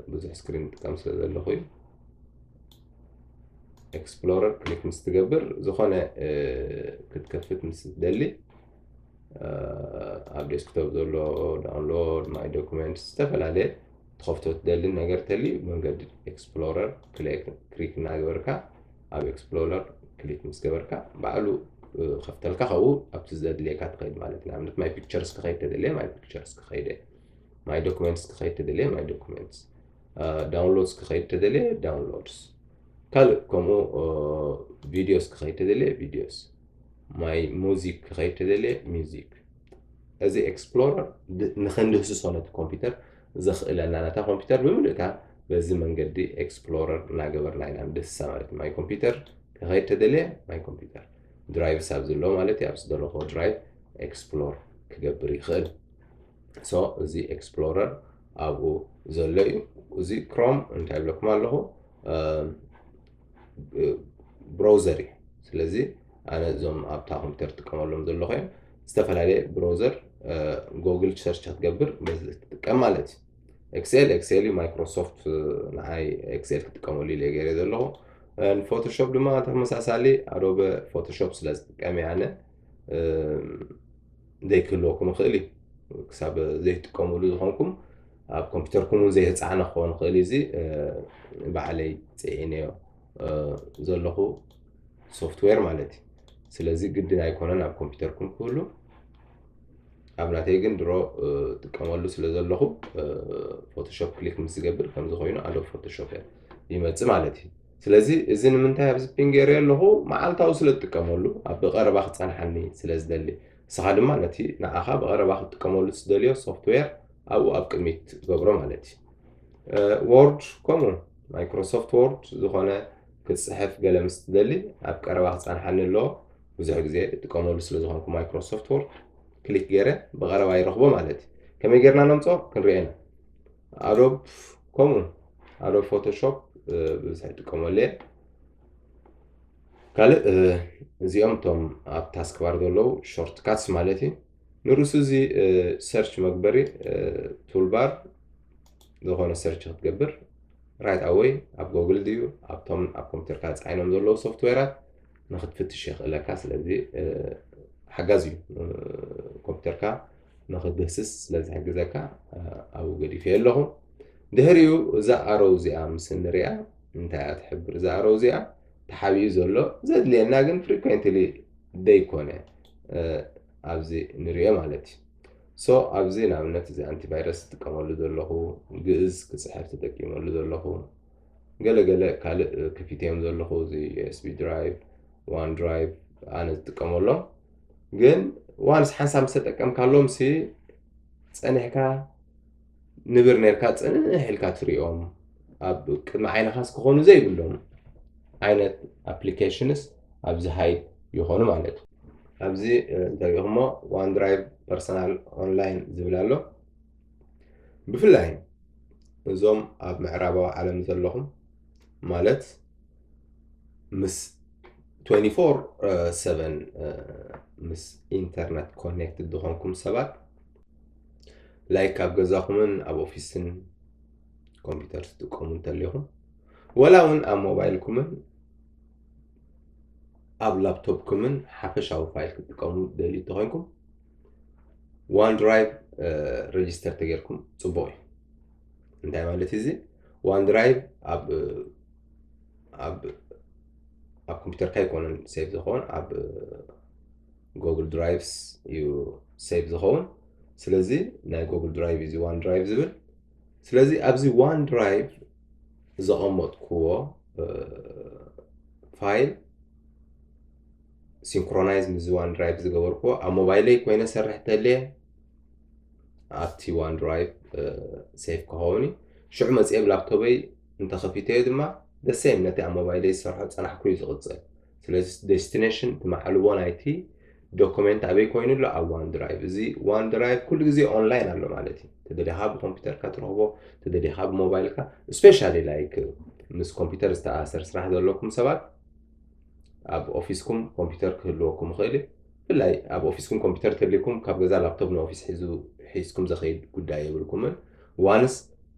بزح سكرين تكم سلازل خوي اكسبلورر كليك مستقبر زخانة كتكفت مستدلي ኣብ ዴስክቶፕ ዘሎ ዳውንሎድ ማይ ዶክመንት ዝተፈላለዩ ተኸፍቶ ትደሊ ነገር ተሊ መንገዲ ኤክስፕሎረር ክሊክ እናገበርካ ኣብ ኤክስፕሎረር ክሊክ ምስ ገበርካ ባዕሉ ከፍተልካ ከኡ ኣብቲ ዘድልየካ ትኸይድ ማለት እዩ ንኣብነት ማይ ፒክቸርስ ክኸይድ ተደልየ ማይ ፒክቸርስ ክኸይደ ማይ ዶክመንትስ ክኸይድ ተደልየ ማይ ዶክመንትስ ዳውንሎድስ ክኸይድ ተደልየ ዳውንሎድስ ካልእ ከምኡ ቪድዮስ ክኸይድ ተደልየ ቪድዮስ ማይ ሙዚክ ክኸይድ ተደልየ ሚውዚክ እዚ ኤክስፕሎረር ንኽንድህሱ ሰውነት ኮምፒውተር ዘኽእለና ነታ ኮምፒውተር ብምልእታ በዚ መንገዲ ኤክስፕሎረር እናገበርና ኢና ንድህሳ ማለት እዩ ማይ ኮምፒውተር ክኸይድ ተደልየ ማይ ኮምፒውተር ድራይቭ ሳብ ዘለዎ ማለት እዩ ኣብ ዝደለኾ ድራይቭ ኤክስፕሎር ክገብር ይኽእል ሶ እዚ ኤክስፕሎረር ኣብኡ ዘሎ እዩ እዚ ክሮም እንታይ ብለኩም ኣለኹ ብራውዘር እዩ ስለዚ أنا زوم أبتاعهم ترتكملهم ذلوا خير استفعل عليه براوزر جوجل سيرش هتجبر بس كملت إكسل مايكروسوفت نهاي إكسل تكملي لي غير ذلوا الفوتوشوب لما تهم ساسالي أروب فوتوشوب سلست كم يعني ده كلكم خالي كسب زي تكملوا هونكم أب كمبيوتركم زي هتعنا خون خالي زي بعلي زينه ذلوا سوفت وير مالتي ስለዚህ ግድን ኣይኮነን ኣብ ኮምፒውተርኩም ኩሉ ኣብ ናተይ ግን ድሮ ጥቀመሉ ስለ ዘለኹ ፎቶሾፕ ክሊክ ምስ ዝገብር ከምዚ ኮይኑ ኣዶብ ፎቶሾፕ ይመፅእ ማለት እዩ ስለዚ እዚ ንምንታይ ኣብዚ ፒንግ ኤርያ ኣለኹ መዓልታዊ ስለ ትጥቀመሉ ኣብ ብቐረባ ክፀንሐኒ ስለ ዝደሊ ንስኻ ድማ ነቲ ንዓኻ ብቐረባ ክትጥቀመሉ ዝደልዮ ሶፍትዌር ኣብኡ ኣብ ቅድሚት ትገብሮ ማለት እዩ ወርድ ከምኡ ማይክሮሶፍት ወርድ ዝኾነ ክትፅሕፍ ገለ ምስ ትደሊ ኣብ ቀረባ ክፀንሐኒ ኣለዎ ብዙሕ ግዜ እጥቀመሉ ስለ ዝኾንኩ ማይክሮሶፍት ወርድ ክሊክ ገይረ ብቐረባ ይረኽቦ ማለት እዩ ከመይ ጌርና ነምፅኦ ክንሪኦ ኢና ኣዶብ ከምኡ ኣዶብ ፎቶሾፕ ብዙሕ ይጥቀመሉ እየ ካልእ እዚኦም እቶም ኣብ ታስክ ባር ዘለዉ ሾርት ካትስ ማለት እዩ ንርእሱ እዚ ሰርች መግበሪ ቱልባር ዝኾነ ሰርች ክትገብር ራይት ኣወይ ኣብ ጎግል ድዩ ኣብቶም ኣብ ኮምፒውተርካ ፀዓይኖም ዘለዉ ሶፍትዌራት نخدفتش يا لك ስለዚ حجز كمبيوترك ناخد بسس لازم حجزك او قديف يلهم دهريو زارو زيا مسنريا انت تحب زارو زيا تحابي زلو زاد لينا كن فريكوينتلي ديكونه ابزي نريا مالتي سو ابزي نعملت زي انتي فيروس تقملو دلهو جز كصحف تتقيملو دلهو ገለገለ ካልእ ከፊትዮም ዘለኹ እዚ ዩኤስቢ ድራይቭ ዋን ድራይቭ ኣነ ዝጥቀመሎም ግን ዋንስ ሓንሳብ ምስ ተጠቀምካሎም ሲ ፀኒሕካ ንብር ነርካ ፅንሕ ኢልካ ትሪኦም ኣብ ቅድሚ ዓይንኻ ክኾኑ ዘይብሎም ዓይነት ኣፕሊኬሽንስ ኣብዚ ሃይድ ይኾኑ ማለት እዩ ኣብዚ እንተሪኢኹሞ ዋን ድራይቭ ፐርሰናል ኦንላይን ዝብል ኣሎ ብፍላይ እዞም ኣብ ምዕራባዊ ዓለም ዘለኹም ማለት ምስ 24/7 ምስ ኢንተርኔት ኮኔክትድ ዝኾንኩም ሰባት ላይክ ኣብ ገዛኹምን ኣብ ኦፊስን ኮምፒውተር ትጥቀሙ እንተለኹም ወላ እውን ኣብ ሞባይልኩምን ኣብ ላፕቶፕኩምን ሓፈሻዊ ፋይል ክትጥቀሙ ደልዩ እንተኮይንኩም ዋን ድራይቭ ሬጅስተር ተገይርኩም ፅቡቅ እዩ እንታይ ማለት እዚ ዋን ድራይቭ ኣብ ኣብ ኮምፒውተርካ ይኮነን ሴቭ ዝኸውን ኣብ ጉግል ድራይቭስ እዩ ሴቭ ዝኸውን ስለዚ ናይ ጉግል ድራይቭ እዚ ዋን ድራይቭ ዝብል ስለዚ ኣብዚ ዋን ድራይቭ ዘቐመጥክዎ ፋይል ሲንክሮናይዝ ምስ ዋን ድራይቭ ዝገበርክዎ ኣብ ሞባይለይ ኮይነ ሰርሕ ተልየ ኣብቲ ዋን ድራይቭ ሴቭ ክኸውን ሽዑ መፅአ ብላፕቶበይ እንተኸፊተዮ ድማ ደሴም ነቲ ኣብ ሞባይለይ ዝሰርሖ ፀናሕኩ እዩ ዝቕፅል ስለዚ ዴስቲኔሽን ትማዕልዎ ናይቲ ዶክመንት ኣበይ ኮይኑ ኣሎ ኣብ ዋን ድራይቭ እዚ ዋን ድራይቭ ኩሉ ግዜ ኦንላይን ኣሎ ማለት እዩ ተደሊኻ ብኮምፒውተርካ ትረኽቦ ተደሊኻ ብሞባይልካ ስፔሻሊ ላይክ ምስ ኮምፒውተር ዝተኣሰር ስራሕ ዘለኩም ሰባት ኣብ ኦፊስኩም ኮምፒውተር ክህልወኩም ይኽእል ብፍላይ ኣብ ኦፊስኩም ኮምፒውተር ተድሊኩም ካብ ገዛ ላፕቶፕ ንኦፊስ ሒዝኩም ዘኸይድ ጉዳይ የብልኩምን ዋንስ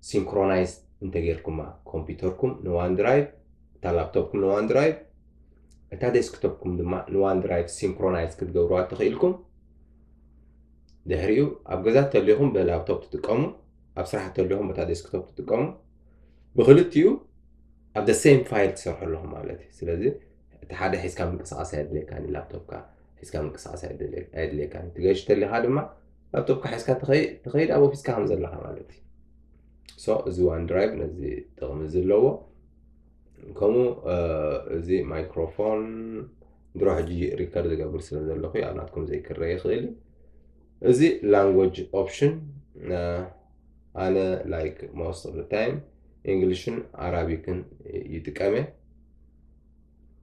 ሲንክሮናይዝ እንተጌርኩማ ኮምፒውተርኩም ንዋን ድራይቭ እታ ላፕቶፕኩም ንዋን ድራይቭ እታ ዴስክቶፕኩም ድማ ንዋን ድራይቭ ሲንክሮናይዝ ክትገብርዋ ትኽኢልኩም ድሕሪኡ ኣብ ገዛ ተልይኹም ብላፕቶፕ ትጥቀሙ ኣብ ስራሕ ተልይኹም በታ ዴስክቶፕ ትጥቀሙ ብክልቲኡ ኣብ ደ ሴም ፋይል ትሰርሑ ኣለኹም ማለት እዩ ስለዚ እቲ ሓደ ሒዝካ ምንቅስቃስ ኣየድልየካኒ ላፕቶፕካ ሒዝካ ምንቅስቃስ ኣየድልየካኒ ትገይሽ ተሊኻ ድማ ላፕቶፕካ ሒዝካ ትኸይድ ኣብ ኦፊስካ ከም ዘለኻ ማለት እዩ ሶ እዚ ዋን ድራይቭ ነዚ ጥቕሚ ዘለዎ ከምኡ እዚ ማይክሮፎን ድሮ ሕጂ ሪከርድ ዝገብር ስለ ዘለኹ ኣብ ናትኩም ዘይክረአ ይኽእል እዚ ላንጉጅ ኦፕሽን ኣነ ላይክ ሞስት ኦፍ ታይም እንግሊሽን ኣራቢክን ይጥቀመ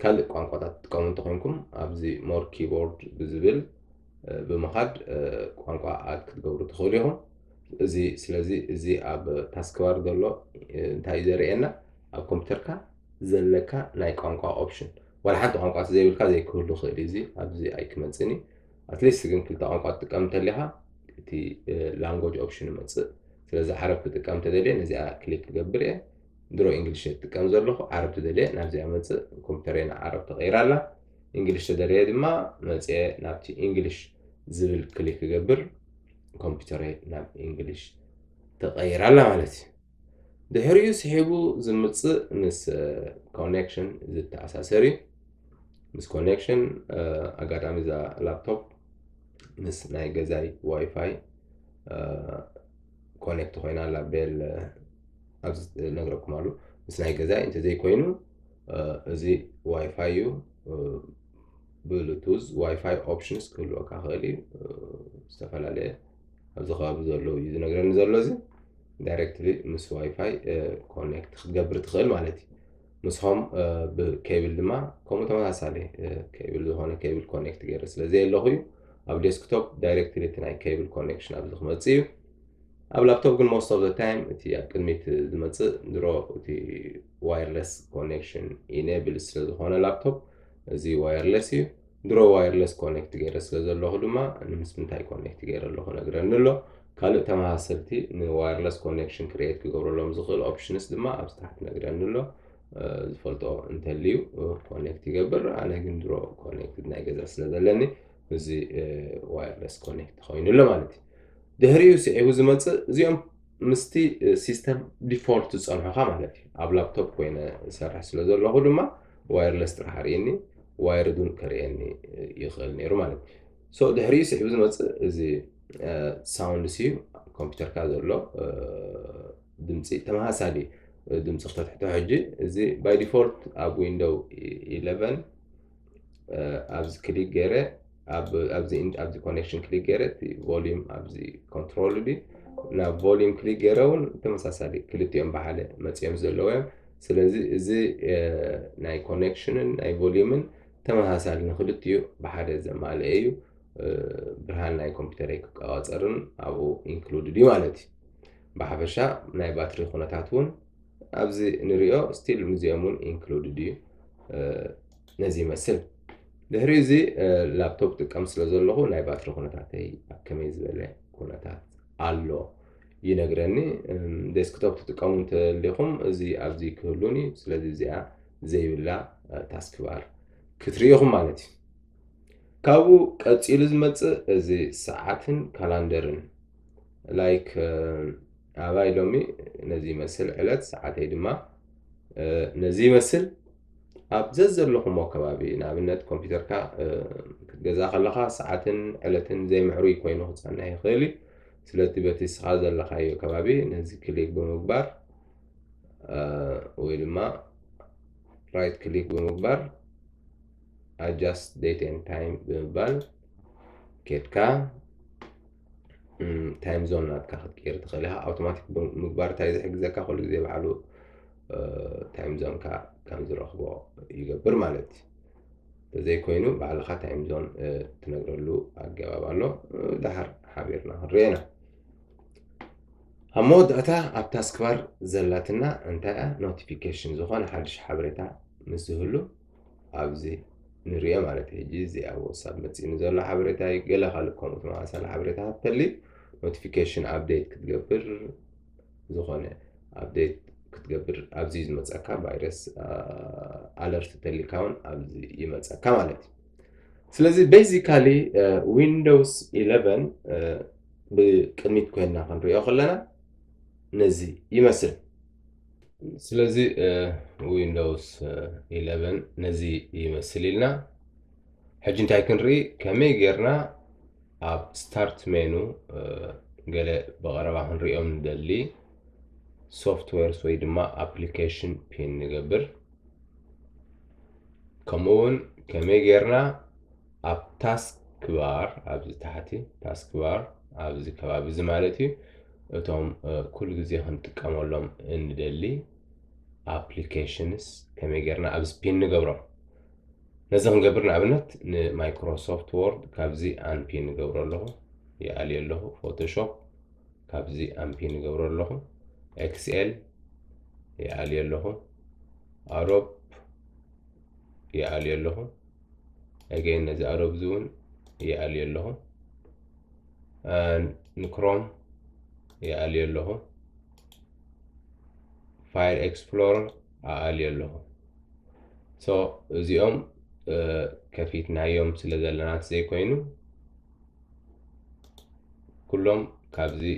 ካልእ ቋንቋታት ትጥቀሙ እንተኮንኩም ኣብዚ ሞር ኪቦርድ ብዝብል ብምኻድ ቋንቋታት ክትገብሩ ትኽእሉ ኢኹም እዚ ስለዚ እዚ ኣብ ታስክባር ዘሎ እንታይ እዩ ዘርእየና ኣብ ኮምፒውተርካ ዘለካ ናይ ቋንቋ ኦፕሽን ዋላ ሓንቲ ቋንቋ ዘይብልካ ዘይክህሉ ይኽእል እዚ ኣብዚ ኣይክመፅኒ ኣትሊስት ግን ክልተ ቋንቋ ትጥቀም እንተለኻ እቲ ላንጉጅ ኦፕሽን ይመፅእ ስለዚ ዓረብ ክጥቀም ተደልየ ነዚኣ ክሊክ ክገብር እየ ድሮ እንግሊሽ ትጥቀም ዘለኹ ዓረብ ተደልየ ናብዚኣ መፅእ ኮምፒውተረይ ዓረብ ተቐይራ ኣላ እንግሊሽ ተደልየ ድማ መፅአ ናብቲ እንግሊሽ ዝብል ክሊክ ክገብር ኮምፒውተረይ ናብ እንግሊሽ ተቐይራ ኣላ ማለት እዩ ድሕሪኡ ስሒቡ ዝምፅእ ምስ ኮኔክሽን ዝተኣሳሰር እዩ ምስ ኮኔክሽን ኣጋጣሚ እዛ ላፕቶፕ ምስ ናይ ገዛይ ዋይፋይ ኮኔክት ኮይና ኣላ ቤል ኣብዚ ነግረኩም ኣሉ ምስ ናይ ገዛይ እንተዘይኮይኑ እዚ ዋይፋይ እዩ ብሉቱዝ ዋይፋይ ኦፕሽንስ ክህልወካ ክእል እዩ ዝተፈላለየ ኣብዚ ከባቢ ዘሎ እዩ ዝነግረኒ ዘሎ እዚ ዳይሬክትሊ ምስ ዋይፋይ ኮኔክት ክትገብር ትኽእል ማለት እዩ ንስኹም ብኬብል ድማ ከምኡ ተመሳሳሊ ኬብል ዝኾነ ኬብል ኮኔክት ገይረ ስለዘየለኹ እዩ ኣብ ዴስክቶፕ ዳይሬክትሊ እቲ ናይ ኬብል ኮኔክሽን ኣብዚ ክመፅእ እዩ ኣብ ላፕቶፕ ግን ሞስት ኦፍ ዘ ታይም እቲ ኣብ ቅድሚት ዝመፅእ ድሮ እቲ ዋየርለስ ኮኔክሽን ኢኔብል ስለዝኾነ ላፕቶፕ እዚ ዋየርለስ እዩ ድሮ ዋየርለስ ኮኔክት ገይረ ስለ ዘለኹ ድማ ንምስ ምንታይ ኮኔክት ገይረ ኣለኹ ነግረኒ ኣሎ ካልእ ተመሳሰልቲ ንዋየርለስ ኮኔክሽን ክሪኤት ክገብረሎም ዝኽእል ኦፕሽንስ ድማ ኣብዚ ታሕቲ ነግረኒ ኣሎ ዝፈልጦ እንተልዩ ኮኔክት ይገብር ኣነ ግን ድሮ ኮኔክትድ ናይ ገዛ ስለ ዘለኒ እዚ ዋየርለስ ኮኔክት ኮይኑ ኣሎ ማለት እዩ ድሕሪኡ ስዒቡ ዝመፅእ እዚኦም ምስቲ ሲስተም ዲፎልት ዝፀንሑኻ ማለት እዩ ኣብ ላፕቶፕ ኮይነ ዝሰርሕ ስለ ዘለኹ ድማ ዋየርለስ ጥራሕ ርየኒ ዋየርድ እውን ከርእየኒ ይኽእል ነይሩ ማለት እዩ ሶ ድሕሪኡ ስዒቡ ዝመፅእ እዚ ሳውንድስ እዩ ኮምፒውተርካ ዘሎ ድምፂ ተመሳሳሊ ድምፂ ክተትሕቶ ሕጂ እዚ ባይ ዲፎልት ኣብ ዊንዶው 11 ኣብዚ ክሊክ ገይረ ኣብዚ ኮኔክሽን ክሊክ ገይረ እቲ ቮሊዩም ኣብዚ ኮንትሮል ዲ ናብ ቮሊዩም ክሊክ ገይረ እውን ተመሳሳሊ ክልቲኦም ብሓደ መፅኦም ዘለዎ እዮም ስለዚ እዚ ናይ ኮኔክሽንን ናይ ቮሊዩምን ተመሳሳሊ ንክልቲኡ ብሓደ ዘማልአ እዩ ብርሃን ናይ ኮምፒውተረይ ክቀዋፀርን ኣብኡ ኢንክሉድድ እዩ ማለት እዩ ብሓፈሻ ናይ ባትሪ ኩነታት እውን ኣብዚ ንሪኦ ስቲል ሙዚየም እውን ኢንክሉድድ እዩ ነዚ ይመስል ድሕሪ እዚ ላፕቶፕ ጥቀም ስለ ዘለኹ ናይ ባትሪ ኩነታተይ ኣብ ከመይ ዝበለ ኩነታት ኣሎ ይነግረኒ ዴስክቶፕ ትጥቀሙ እንተለኹም እዚ ኣብዚ ክህሉኒ ስለዚ እዚኣ ዘይብላ ታስክባር ክትሪኢኹም ማለት እዩ ካብኡ ቀፂሉ ዝመፅእ እዚ ሰዓትን ካላንደርን ላይክ ኣባይ ሎሚ ነዚ ይመስል ዕለት ሰዓተይ ድማ ነዚ ይመስል أبزز لكم وكبابي نابنت كمبيوتر كا جزا خلقها ساعتين علتين زي معروي كوينو هتصنع هي خيلي سلتي بتيس هذا اللي خايو كبابي نزل كليك بمقبر ويلما رايت كليك بمقبر adjust date and time بمقبر كيتكا تايم زون ناتكا خطير تخليها اوتوماتيك بمقبر تايز حق زكا كل زي بعلو تايم زون كان زرخبو يقبر مالتي زي كوينو بعلقة تايم زون تنقرلو أجابة بالو دهر حبيرنا هرينا همود أتا أبتاسكبر زلاتنا أنت نوتيفيكيشن زخون حدش حبرتا مسهلو أبزي نريا مالتي جيزي أو سبمتي نزل حبرتا يقلا خلقكم وتما أسال حبرتا هتلي نوتيفيكيشن أبديت كتقبر زخون أبديت كتقبر أبزي زمتسأكا فيروس ألرت تلي كون أبزي يمتسأكا مالتي ስለዚህ ቤዚካሊ ዊንዶውስ 11 ብቅድሚት ኮይንና ክንሪኦ ከለና ነዚ ይመስል ስለዚ ዊንዶውስ 11 ነዚ ይመስል ኢልና ሕጂ እንታይ ክንርኢ ከመይ ጌርና ኣብ ስታርት ሜኑ ገለ በቐረባ ክንሪኦም ንደሊ ሶፍትዌርስ ወይ ድማ ኣፕሊኬሽን ፒን ንገብር ከምኡውን ከመይ ጌርና ኣብ ታስክ ባር ኣብዚ ታሕቲ ታስክ ባር ኣብዚ ከባቢ እዚ ማለት እዩ እቶም ኩሉ ግዜ ክንጥቀመሎም እንደሊ ኣፕሊኬሽንስ ከመይ ጌርና ኣብዚ ፒን ንገብሮም ነዚ ክንገብር ንኣብነት ንማይክሮሶፍት ወርድ ካብዚ ኣንፒን ንገብሮ ኣለኹ ይኣልዮ ኣለኹ ፎቶሾፕ ካብዚ ኣንፒን ንገብሮ ኣለኹ ኤክስኤል ይኣልዮ ኣለኹ ኣዶብ ይኣልዮ ኣለኹ again نزي أدوب زون يعلي له نكروم يعلي له فايل اكسبلورر يعلي له so زيهم كفيتنا يوم سلزلنات زي كوينو كلهم كابزي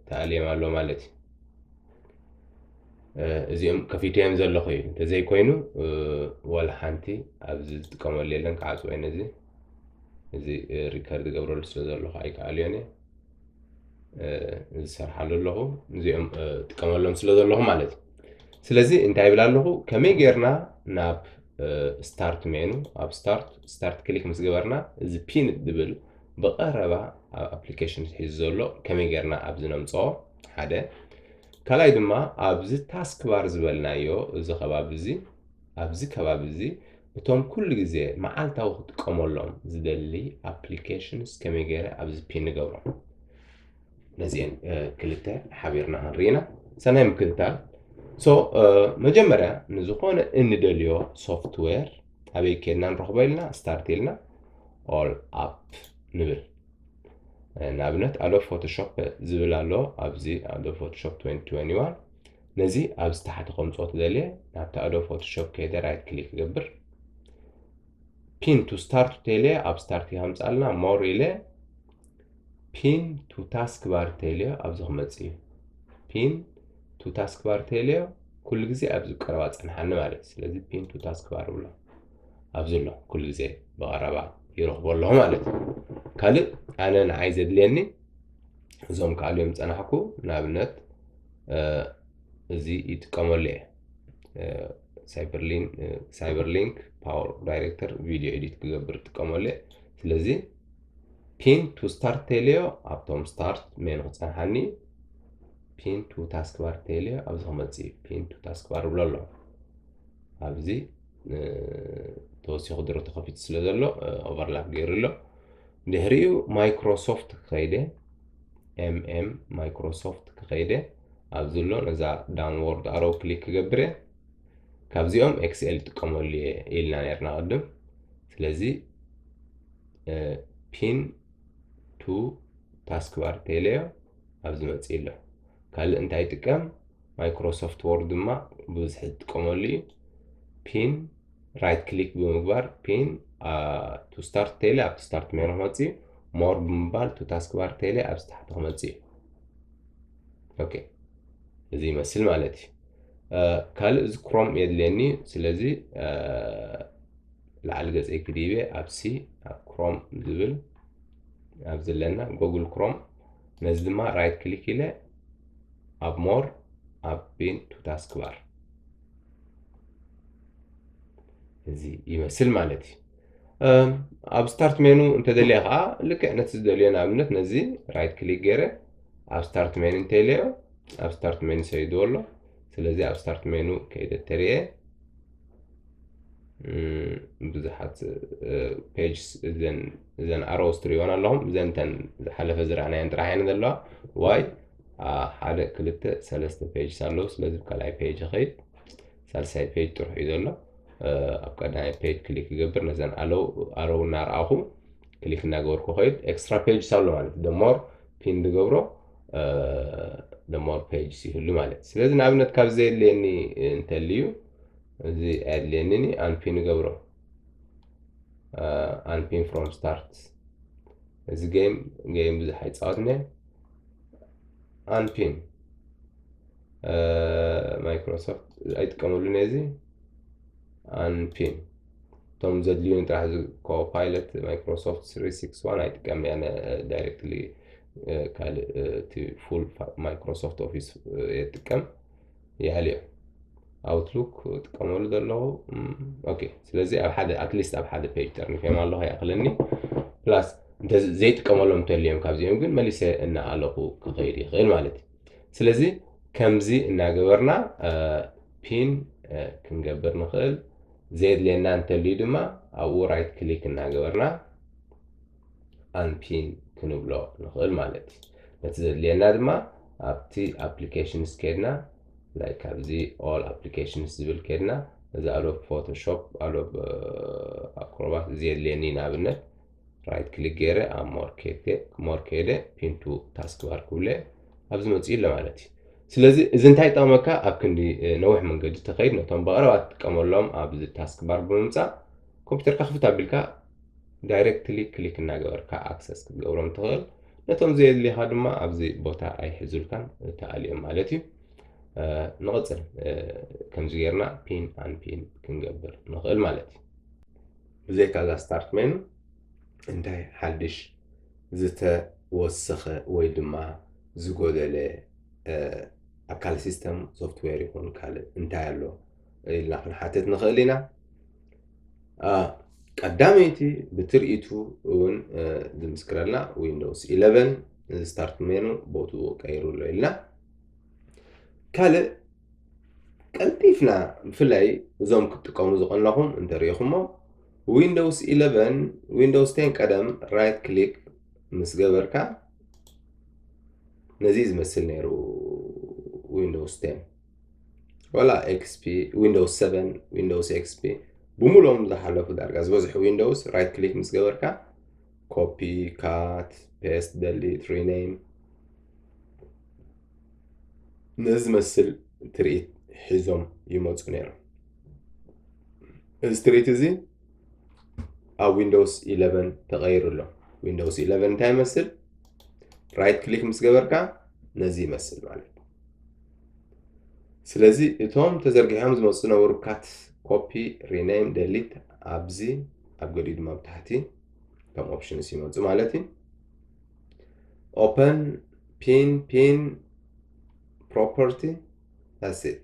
تعليم على مالتي زيهم كفيتهم زلوا خير زي كوينو ولا حنتي أبز تكمل ليلن كعس وين زي ريكارد قبل السلزلوا خايك علياني صار حلو له زيهم تكمل لهم سلزلوا مالتي سلزي انت عيب له كمي غيرنا ناب ستارت مينو اب ستارت كليك مسجبرنا زي بين دبل بقربا ابلكيشن حيزولو كمي غيرنا ابزنا مصو حدا كلاي دما ابزي تاسك بار زبلنايو እዚ ከባቢ እዚ ኣብዚ ከባቢ እዚ እቶም ኩሉ ግዜ መዓልታዊ ክትጥቀመሎም ዝደሊ ኣፕሊኬሽንስ ከመይ ገይረ ኣብዚ ፒን ንገብሮም ነዚአን ክልተ ሓቢርና ክንሪና ሰናይ ምክትታል ሶ መጀመርያ ንዝኾነ እንደልዮ ሶፍትዌር ኣበይ ከድና ንረኽቦ ኢልና ስታርት ኢልና ኦል ኣፕ ንብል ንኣብነት ኣዶብ ፎቶሾፕ ዝብል ኣሎ ኣብዚ ኣዶብ ፎቶሾፕ 2021 ነዚ ኣብዚ ታሕቲ ከምፅኦ ትደልየ ናብቲ ኣዶብ ፎቶሾፕ ከይደ ራይት ክሊክ ገብር ፒን ቱ ስታርት ተልየ ኣብ ስታርት ይሃምፃልና ሞር ኢለ ፒን ቱ ታስክ ባር ተልየ ኣብዚ ክመፅእ እዩ ፒን ቱ ታስክ ባር ተልየ ኩሉ ግዜ ኣብዚ ቀረባ ፀንሓኒ ማለት ስለዚ ፒን ቱ ታስክ ባር ብሎ ኣብዚ ኣሎ ኩሉ ግዜ ብቐረባ ይረኽቦ ኣለኹ ማለት ካልእ ኣነ ንዓይ ዘድልየኒ እዞም ካልኦም ፀናሕኩ ንኣብነት እዚ ይጥቀመሉ እየ ሳይበርሊንክ ፓወር ዳይሬክተር ቪድዮ ኤዲት ክገብር ይጥቀመሉ እየ ስለዚ ፒን ቱ ስታርት ተልዮ ኣብቶም ስታርት ሜኑ ክፀንሓኒ ፒን ቱ ታስክ ባር ተልዮ ኣብዚ ክመፅእ እዩ ፒን ቱ ታስክ ባር ብሎ ኣሎ ኣብዚ ተወሲኹ ድሮ ተኸፊቱ ስለ ዘሎ ኦቨርላፕ ገይሩ ኣሎ ድሕሪኡ ማይክሮሶፍት ክኸይደ ኤምኤም ማይክሮሶፍት ክኸይደ ኣብዚ ኣሎ ነዛ ዳውንዎርድ ኣሮ ክሊክ ክገብር እየ ካብዚኦም ኤክስኤል ይጥቀመሉ እየ ኢልና ነርና ቅድም ስለዚ ፒን ቱ ታስክ ባር ተልዮ ኣብዚ መፅእ ኣሎ ካልእ እንታይ ይጥቀም ማይክሮሶፍት ወርድ ድማ ብዙሕ ይጥቀመሉ እዩ ፒን ራይት ክሊክ ብምግባር ፒን ቱ ስታርት ተልየ ኣብቲ ስታርት ሜኑ ክመፅእ ሞር ብምባል ቱ ታስክ ባር ተልየ ኣብዚ ታሕቲ ክመፅእ እዩ ኦኬ እዚ ይመስል ማለት እዩ ካልእ እዚ ክሮም የድልየኒ ስለዚ ላዕሊ ገፀይ ክዲበ ኣብ ሲ ኣብ ክሮም ዝብል ኣብ ዘለና ጉግል ክሮም ነዚ ድማ ራይት ክሊክ ኢለ ኣብ ሞር ኣብ ፒን ቱ ታስክ ባር እዚ ይመስል ማለት እዩ ኣብ ስታርት ሜኑ እንተደልየ ከዓ ልክዕ ነቲ ዝደልዮ ንኣብነት ነዚ ራይት ክሊክ ገይረ ኣብ ስታርት ሜኑ እንተይለዮ ኣብ ስታርት ሜኑ ሰይድዎ ኣሎ ስለዚ ኣብ ስታርት ሜኑ ከይደ ተርእየ ብዙሓት ፔጅስ እዘን ኣሮውስ ትሪኦን ኣለኹም እዘን ተን ዝሓለፈ ዝረኣናየን ጥራሕ እየን ዘለዋ ዋይ ሓደ ክልተ ሰለስተ ፔጅስ ኣለዉ ስለዚ ካልኣይ ፔጅ ኸይድ ሳልሳይ ፔጅ ጥርሑ እዩ ዘሎ ኣብ ቀዳማይ ፔጅ ክሊክ ክገብር ነዘን ኣሮው እናረኣኹ ክሊክ እናገበርኩ ኸይድ ኤክስትራ ፔጅስ ኣሎ ማለት እዩ ደሞር ፒን ዝገብሮ ደሞር ፔጅስ ይህሉ ማለት ስለዚ ንኣብነት ካብ ዘየድልየኒ እንተልዩ እዚ ኣድልየኒኒ አንፒን ገብሮ አንፒን ፍሮም ስታርት እዚ ጌም ብዙሕ ኣይፃወትነ አንፒን ማይክሮሶፍት ኣይጥቀመሉን እዚ አንፒን እቶም ዘድልዩኒ ጥራሕ ኮፓይለት ማይክሮሶፍት 361 ኣይጥቀም ኣነ ዳይሬክትሊ ካልእ እቲ ፉል ማይክሮሶፍት ኦፊስ የጥቀም ይሃልዮ አውትሉክ ጥቀመሉ ዘለኹ ኦኬ ስለዚ ኣብ ሓደ አትሊስት ኣብ ሓደ ፔጅ ጠርኒፈም ኣለኹ ያኽለኒ ፕላስ ዘይጥቀመሎም እንተልዮም ካብዚኦም ግን መሊሰ እናኣለኹ ክኸይድ ይኽእል ማለት እዩ ስለዚ ከምዚ እናገበርና ፒን ክንገብር ንኽእል ዘየድልየና እንተልዩ ድማ ኣብኡ ራይት ክሊክ እናገበርና አንፒን ክንብሎ ንኽእል ማለት እዩ ነቲ ዘድልየና ድማ ኣብቲ ኣፕሊኬሽንስ ከድና like ኣብዚ all applications ዝብል ከድና እዚ ኣዶብ ፎቶሾፕ ኣዶብ ኣክሮባት ዘድልየኒ ንኣብነት ራይት ክሊክ ገይረ ኣብ ሞር ከይደ ፒን ቱ ታስክ ባር ክብለ ኣብዚ መፅኡ ኣሎ ማለት እዩ ስለዚ እዚ እንታይ ጠቕመካ ኣብ ክንዲ ነዊሕ መንገዲ ተኸይድ ነቶም በቕረባት ትጥቀመሎም ኣብዚ ታስክ ባር ብምምፃእ ኮምፒተርካ ክፍት ኣቢልካ ዳይሬክትሊ ክሊክ እናገበርካ ኣክሰስ ክትገብሮም ትኽእል ነቶም ዘየድልየኻ ድማ ኣብዚ ቦታ ኣይሕዙልካን ተኣልዮም ማለት እዩ نقصر كم زيرنا بين عن بين كنجبر نقل مالتي زي كذا ستارت منو انتهي حدش زتا وسخ ويدما زغودله اكال سيستم سوفت وير يكون كال انتهي له الا نحن حتى نخلينا قداميتي بترئيتو ون دمسكرنا ويندوز 11 ستارت منو بوتو كايرو لنا ካልእ ቀልጢፍና ብፍላይ እዞም ክትጥቀሙ ዝቐለኹም እንተሪኢኹሞ ዊንዶውስ 11 ዊንዶውስ 10 ቀደም ራይት ክሊክ ምስ ገበርካ ነዚ ዝመስል ነይሩ ዊንዶውስ 10 ወላ ኤክስፒ ዊንዶውስ 7 ዊንዶውስ ኤክስፒ ብምሎም ዝሓለፉ ዳርጋ ዝበዝሑ ዊንዶውስ ራይት ክሊክ ምስ ገበርካ ኮፒ ካት ፔስት ደሊት ሪኔም نزمسل تريت حزم يموت نيرو الستريت زي او ويندوز 11 تغير له ويندوز 11 تاع يمثل رايت كليك مسغبركا نزي يمثل ማለት ስለዚ እቶም ተዘርጊሖም ዝመፁ ነበሩ ካት ኮፒ ሪኔም ደሊት ኣብዚ ኣብ ገሊኡ ድማ ብታሕቲ ከም ኦፕሽንስ ይመፁ ማለት እዩ ኦፕን ፒን property that's it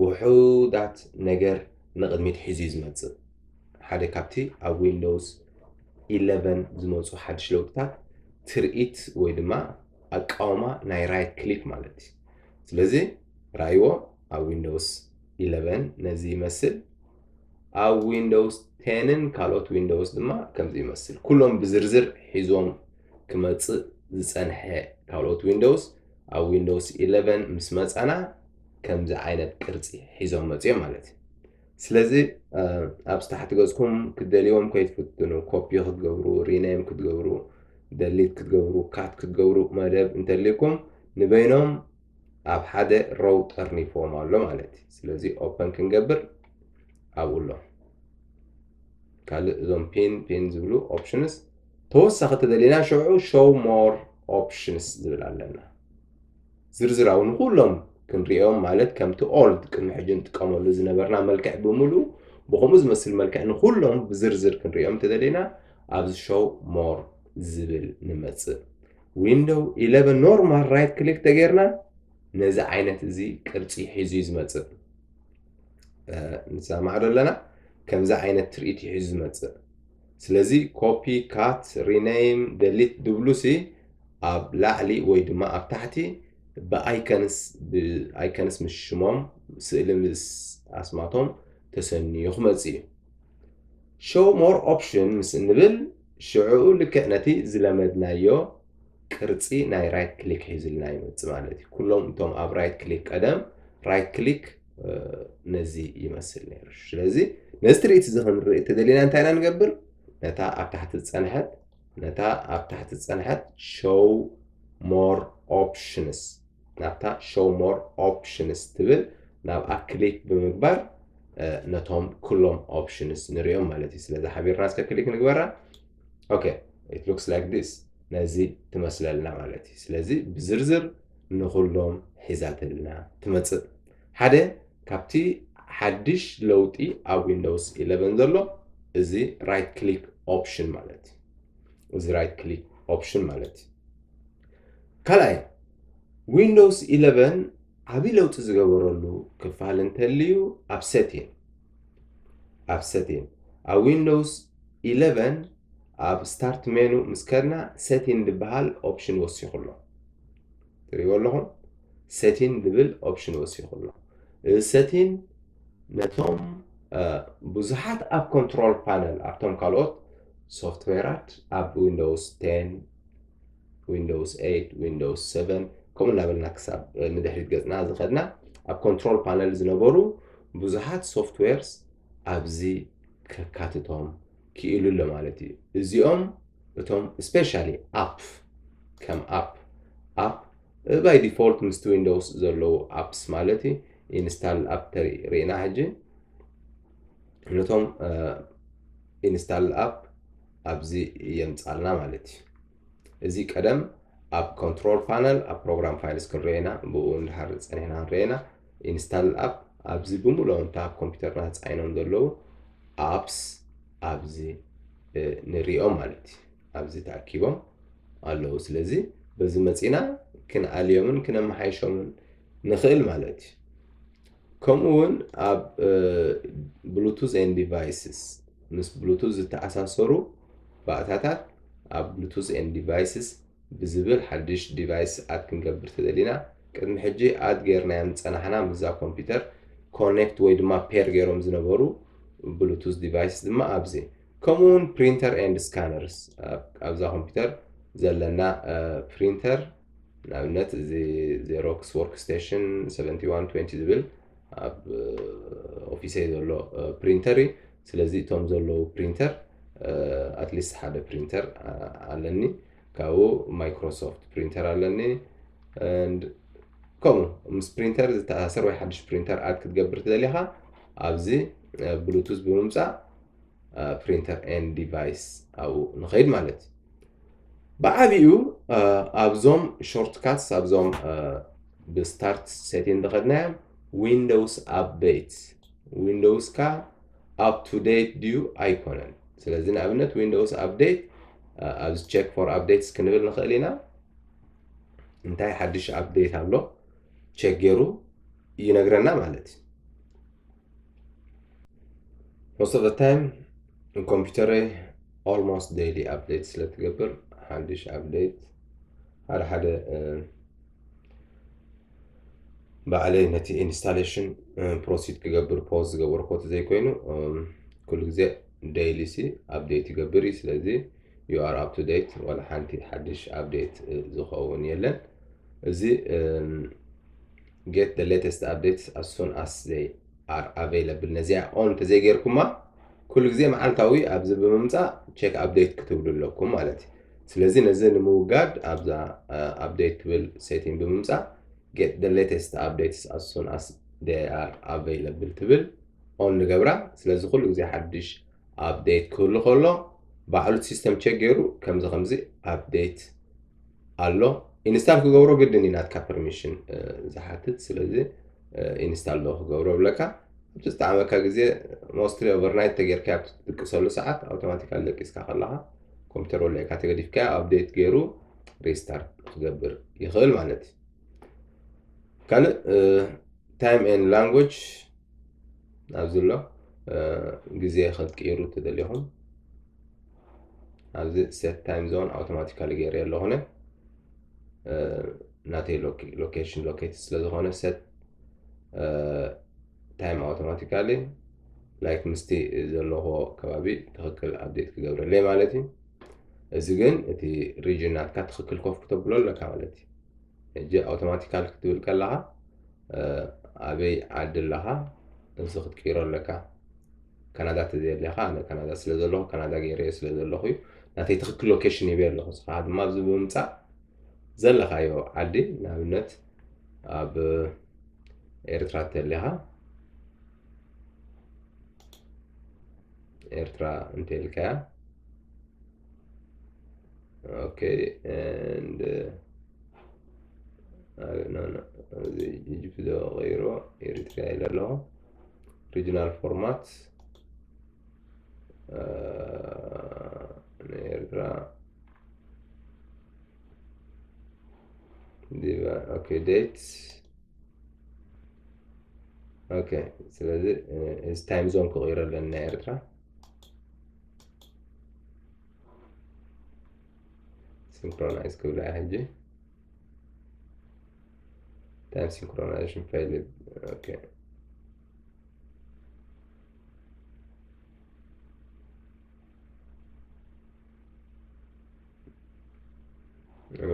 وحودات ነገር ንቕድሚት ሒዙ ዝመፅእ ሓደ ካብቲ ኣብ ዊንዶውስ 11 ዝመፁ ሓድሽ ለውጥታት ትርኢት ወይ ድማ ኣቃውማ ናይ ራይት ክሊክ ማለት እዩ ስለዚ ራይዎ ኣብ ዊንዶውስ 11 ነዚ ይመስል ኣብ ዊንዶውስ 10ን ካልኦት ዊንዶውስ ድማ ከምዚ ይመስል ኩሎም ብዝርዝር ሒዞም ክመፅእ ዝፀንሐ ካልኦት ዊንዶውስ ኣብ ዊንዶውስ 11 ምስ መፃና ከምዚ ዓይነት ቅርፂ ሒዞም መፅኦም ማለት እዩ ስለዚ ኣብ ታሕቲ ገጽኩም ክደልዮም ከይትፍትኑ ኮፒ ክትገብሩ ሪኔም ክትገብሩ ደሊት ክትገብሩ ካት ክትገብሩ መደብ እንተልይኩም ንበይኖም ኣብ ሓደ ሮው ጠርኒፎም ኣሎ ማለት እዩ ስለዚ ኦፕን ክንገብር ኣብኡ ኣሎ ካልእ እዞም ፒን ዝብሉ ኦፕሽንስ ተወሳኺ ተደሊና ሽዑ ሾው ሞር ኦፕሽንስ ዝብል ኣለና ዝርዝራውን ኩሎም ክንሪኦም ማለት ከምቲ ኦልድ ቅድሚ ሕጂ ንጥቀመሉ ዝነበርና መልክዕ ብምሉእ ብከምኡ ዝመስል መልክዕ ንኩሎም ብዝርዝር ክንሪኦም ተደሊና ኣብዚ ሾው ሞር ዝብል ንመፅእ ዊንዶው 11 ኖርማል ራይት ክሊክ ተገይርና ነዚ ዓይነት እዚ ቅርፂ ሒዙ ዝመፅእ ንሰማዕ ኣለና ከምዚ ዓይነት ትርኢት ሒዙ ዝመፅእ ስለዚ ኮፒ ካት ሪኔም ደሊት ድብሉሲ ኣብ ላዕሊ ወይ ድማ ኣብ ታሕቲ ብኣይከንስ ምስ ሽሞም ስእሊ ምስ ኣስማቶም ተሰኒዩ ክመፅእ እዩ ሾው ሞር ኦፕሽን ምስ እንብል ሽዑኡ ልክዕ ነቲ ዝለመድናዮ ቅርፂ ናይ ራይት ክሊክ ሒዙልና ይመፅእ ማለት እዩ ኩሎም እቶም ኣብ ራይት ክሊክ ቀደም ራይት ክሊክ ነዚ ይመስል ነይሩ ስለዚ ነዚ ትርኢት እዚ ክንርኢ ተደሊና እንታይ ኢና ንገብር ነታ ኣብ ታሕቲ ዝፀንሐት ሾው ሞር ኦፕሽንስ ናብታ ሾው ሞር ኦፕሽንስ ትብል ናብኣ ክሊክ ብምግባር ነቶም ኩሎም ኦፕሽንስ ንሪኦም ማለት እዩ ስለዚ ሓቢርና እስከ ክሊክ ንግበራ ኦኬ it looks like this ነዚ ትመስለልና ማለት እዩ ስለዚ ብዝርዝር ንኩሎም ሒዛትልና ትመፅእ ሓደ ካብቲ ሓድሽ ለውጢ ኣብ ዊንዶውስ 11 ዘሎ እዚ ራይት ክሊክ ኦፕሽን ማለት እዩ እዚ ራይት ክሊክ ኦፕሽን ማለት እዩ ካልኣይ ዊንዶውስ 11 ዓብይ ለውጢ ዝገበረሉ ክፋል እንተልዩ ኣብ ሴቲንግ ኣብ ዊንዶውስ 11 ኣብ ስታርት ሜኑ ምስ ከድና ሴቲንግ ዝበሃል ኦፕሽን ወሲኹ ኣሎ ትሪእዎ ኣለኹም ሴቲንግ ዝብል ኦፕሽን ወሲኹ ኣሎ እዚ ሴቲንግ ነቶም ብዙሓት ኣብ ኮንትሮል ፓነል ኣብቶም ካልኦት ሶፍትዌራት ኣብ ዊንዶውስ 10 ዊንዶውስ 8 ዊንዶውስ 7 ከምኡ እናበልና ክሳብ ንድሕሪት ገፅና ዝኸድና ኣብ ኮንትሮል ፓነል ዝነበሩ ብዙሓት ሶፍትዌርስ ኣብዚ ከካትቶም ክኢሉ ኣሎ ማለት እዩ እዚኦም እቶም ስፔሻሊ ኣፕ ከም ኣፕ ባይ ዲፎልት ምስቲ ዊንዶውስ ዘለዉ ኣፕስ ማለት እዩ ኢንስታል ኣፕ ተሪእና ሕጂ ነቶም ኢንስታል ኣፕ ኣብዚ የምፃልና ማለት እዩ እዚ ቀደም ኣብ ኮንትሮል ፓነል ኣብ ፕሮግራም ፋይልስ ክንሪአና ብኡ እንድሓር ፀኒሕና ክንሪአና ኢንስታል ኣፕ ኣብዚ ብምሎም እታ ኣብ ኮምፒውተርና ተፃዒኖም ዘለዉ ኣፕስ ኣብዚ ንሪኦም ማለት እዩ ኣብዚ ተኣኪቦም ኣለዉ ስለዚ በዚ መፂና ክንኣልዮምን ክነመሓይሾምን ንኽእል ማለት እዩ ከምኡ እውን ኣብ ብሉቱዝ ኤንድ ዲቫይስስ ምስ ብሉቱዝ ዝተኣሳሰሩ ባእታታት ኣብ ብሉቱዝ ኤንድ ዲቫይስስ ብዝብል ሓድሽ ዲቫይስ ኣድ ክንገብር ተደሊና ቅድሚ ሕጂ ኣድ ጌርናዮም ፀናሕና ምዛ ኮምፒውተር ኮኔክት ወይ ድማ ፔር ገይሮም ዝነበሩ ብሉቱዝ ዲቫይስ ድማ ኣብዚ ከምኡውን ፕሪንተር ኤንድ ስካነርስ ኣብዛ ኮምፒውተር ዘለና ፕሪንተር ንኣብነት እዚ ዜሮክስ ወርክ ስቴሽን 7120 ዝብል ኣብ ኦፊሰይ ዘሎ ፕሪንተር እዩ ስለዚ እቶም ዘለዉ ፕሪንተር ኣትሊስት ሓደ ፕሪንተር ኣለኒ ካብኡ ማይክሮሶፍት ፕሪንተር ኣለኒ ከምኡ ምስ ፕሪንተር ዝተኣሳሰር ወይ ሓድሽ ፕሪንተር ኣድ ክትገብር ትደሊኻ ኣብዚ ብሉቱዝ ብምምፃእ ፕሪንተር ኤንድ ዲቫይስ ኣብኡ ንኸይድ ማለት እዩ ብዓብኡ ኣብዞም ሾርትካትስ ኣብዞም ብስታርት ሴቲንግ ዝኸድናዮም ዊንዶውስ ኣፕዴት ዊንዶውስካ ኣፕ ቱ ዴት ድዩ ኣይኮነን ስለዚ ንኣብነት ዊንዶውስ ኣፕዴት ኣብዚ ቼክ ፎር ኣፕዴትስ ክንብል ንኽእል ኢና እንታይ ሓድሽ ኣፕዴት ኣሎ ቼክ ገይሩ ይነግረና ማለት እዩ most of the time ኮምፒውተረይ almost daily update ስለትገብር ሓድሽ ኣፕዴት ሓደ ባዕለይ ነቲ ኢንስታሌሽን ፕሮሲድ ክገብር ፖዝ ዝገበርኮ ዘይኮይኑ ኩሉ ግዜ ዴይሊ ሲ ኣፕዴት ይገብር እዩ ስለዚ you are up to date ወላ ሓንቲ ሓድሽ ኣፕዴት ዝኸውን የለን እዚ get the latest updates as soon as they are available ነዚኣ ኦን ተዘይገርኩማ ኩሉ ግዜ መዓልታዊ ኣብዚ ብምምፃእ ቼክ ኣፕዴት ክትብሉ ኣለኩም ማለት እዩ ስለዚ ነዚ ንምውጋድ ኣብዛ ኣፕዴት ትብል ሴቲንግ ብምምፃእ get the latest updates as soon as they are available ትብል ኦን ንገብራ ስለዚ ኩሉ ግዜ ሓድሽ ኣፕዴት ክህሉ ከሎ ባዕሉ ሲስተም ቼክ ገይሩ ከምዚ ኣፕዴት ኣሎ ኢንስታል ክገብሮ ግድን ናትካ ፐርሚሽን ዝሓትት ስለዚ ኢንስታል ዶ ክገብሮ ብለካ ብዝጣዕመካ ግዜ ሞስትሊ ኦቨርናይት ተጌርካ ትጥቅሰሉ ሰዓት ኣውቶማቲካሊ ደቂስካ ከለካ ኮምፒተር ወሊዕካ ተገዲፍካ ኣብዴት ገይሩ ሪስታርት ክገብር ይኽእል ማለት እዩ ካልእ ታይም ኤንድ ላንጉጅ ኣብዚ ኣሎ ግዜ ክትቅይሩ ትደልኹም ኣብዚ ሴት ታይም ዞን ኣውቶማቲካሊ ገይረ ኣለኹነ ናተይ ሎኬሽን ሎኬት ስለዝኾነ ሴት ታይም ኣውቶማቲካሊ ላይክ ምስቲ ዘለኹ ከባቢ ትኽክል ኣብዴት ክገብረለይ ማለት እዩ እዚ ግን እቲ ሪጅን ናትካ ትኽክል ኮፍ ክተብሎ ኣለካ ማለት እዩ ሕጂ ኣውቶማቲካሊ ክትብል ከለኻ ኣበይ ዓዲ ኣለኻ እዚ ክትቅይሮ ኣለካ ካናዳ ተዘየለኻ ኣነ ካናዳ ስለ ዘለኹ ካናዳ ገይረየ ስለ ዘለኹ እዩ ናተይ ትኽክል ሎኬሽን ይበ ኣለኹ ስኻ ድማ ኣብዚ ብምምፃእ ዘለኻዮ ዓዲ ንኣብነት ኣብ ኤርትራ ተለኻ ኤርትራ እንተልካያ okay and no Egypt غيره Eritrea له regional format Eritrea okay dates okay ስለዚህ is time zone كغيره لنا ኤርትራ synchronize كبلا حاجة time synchronization failed okay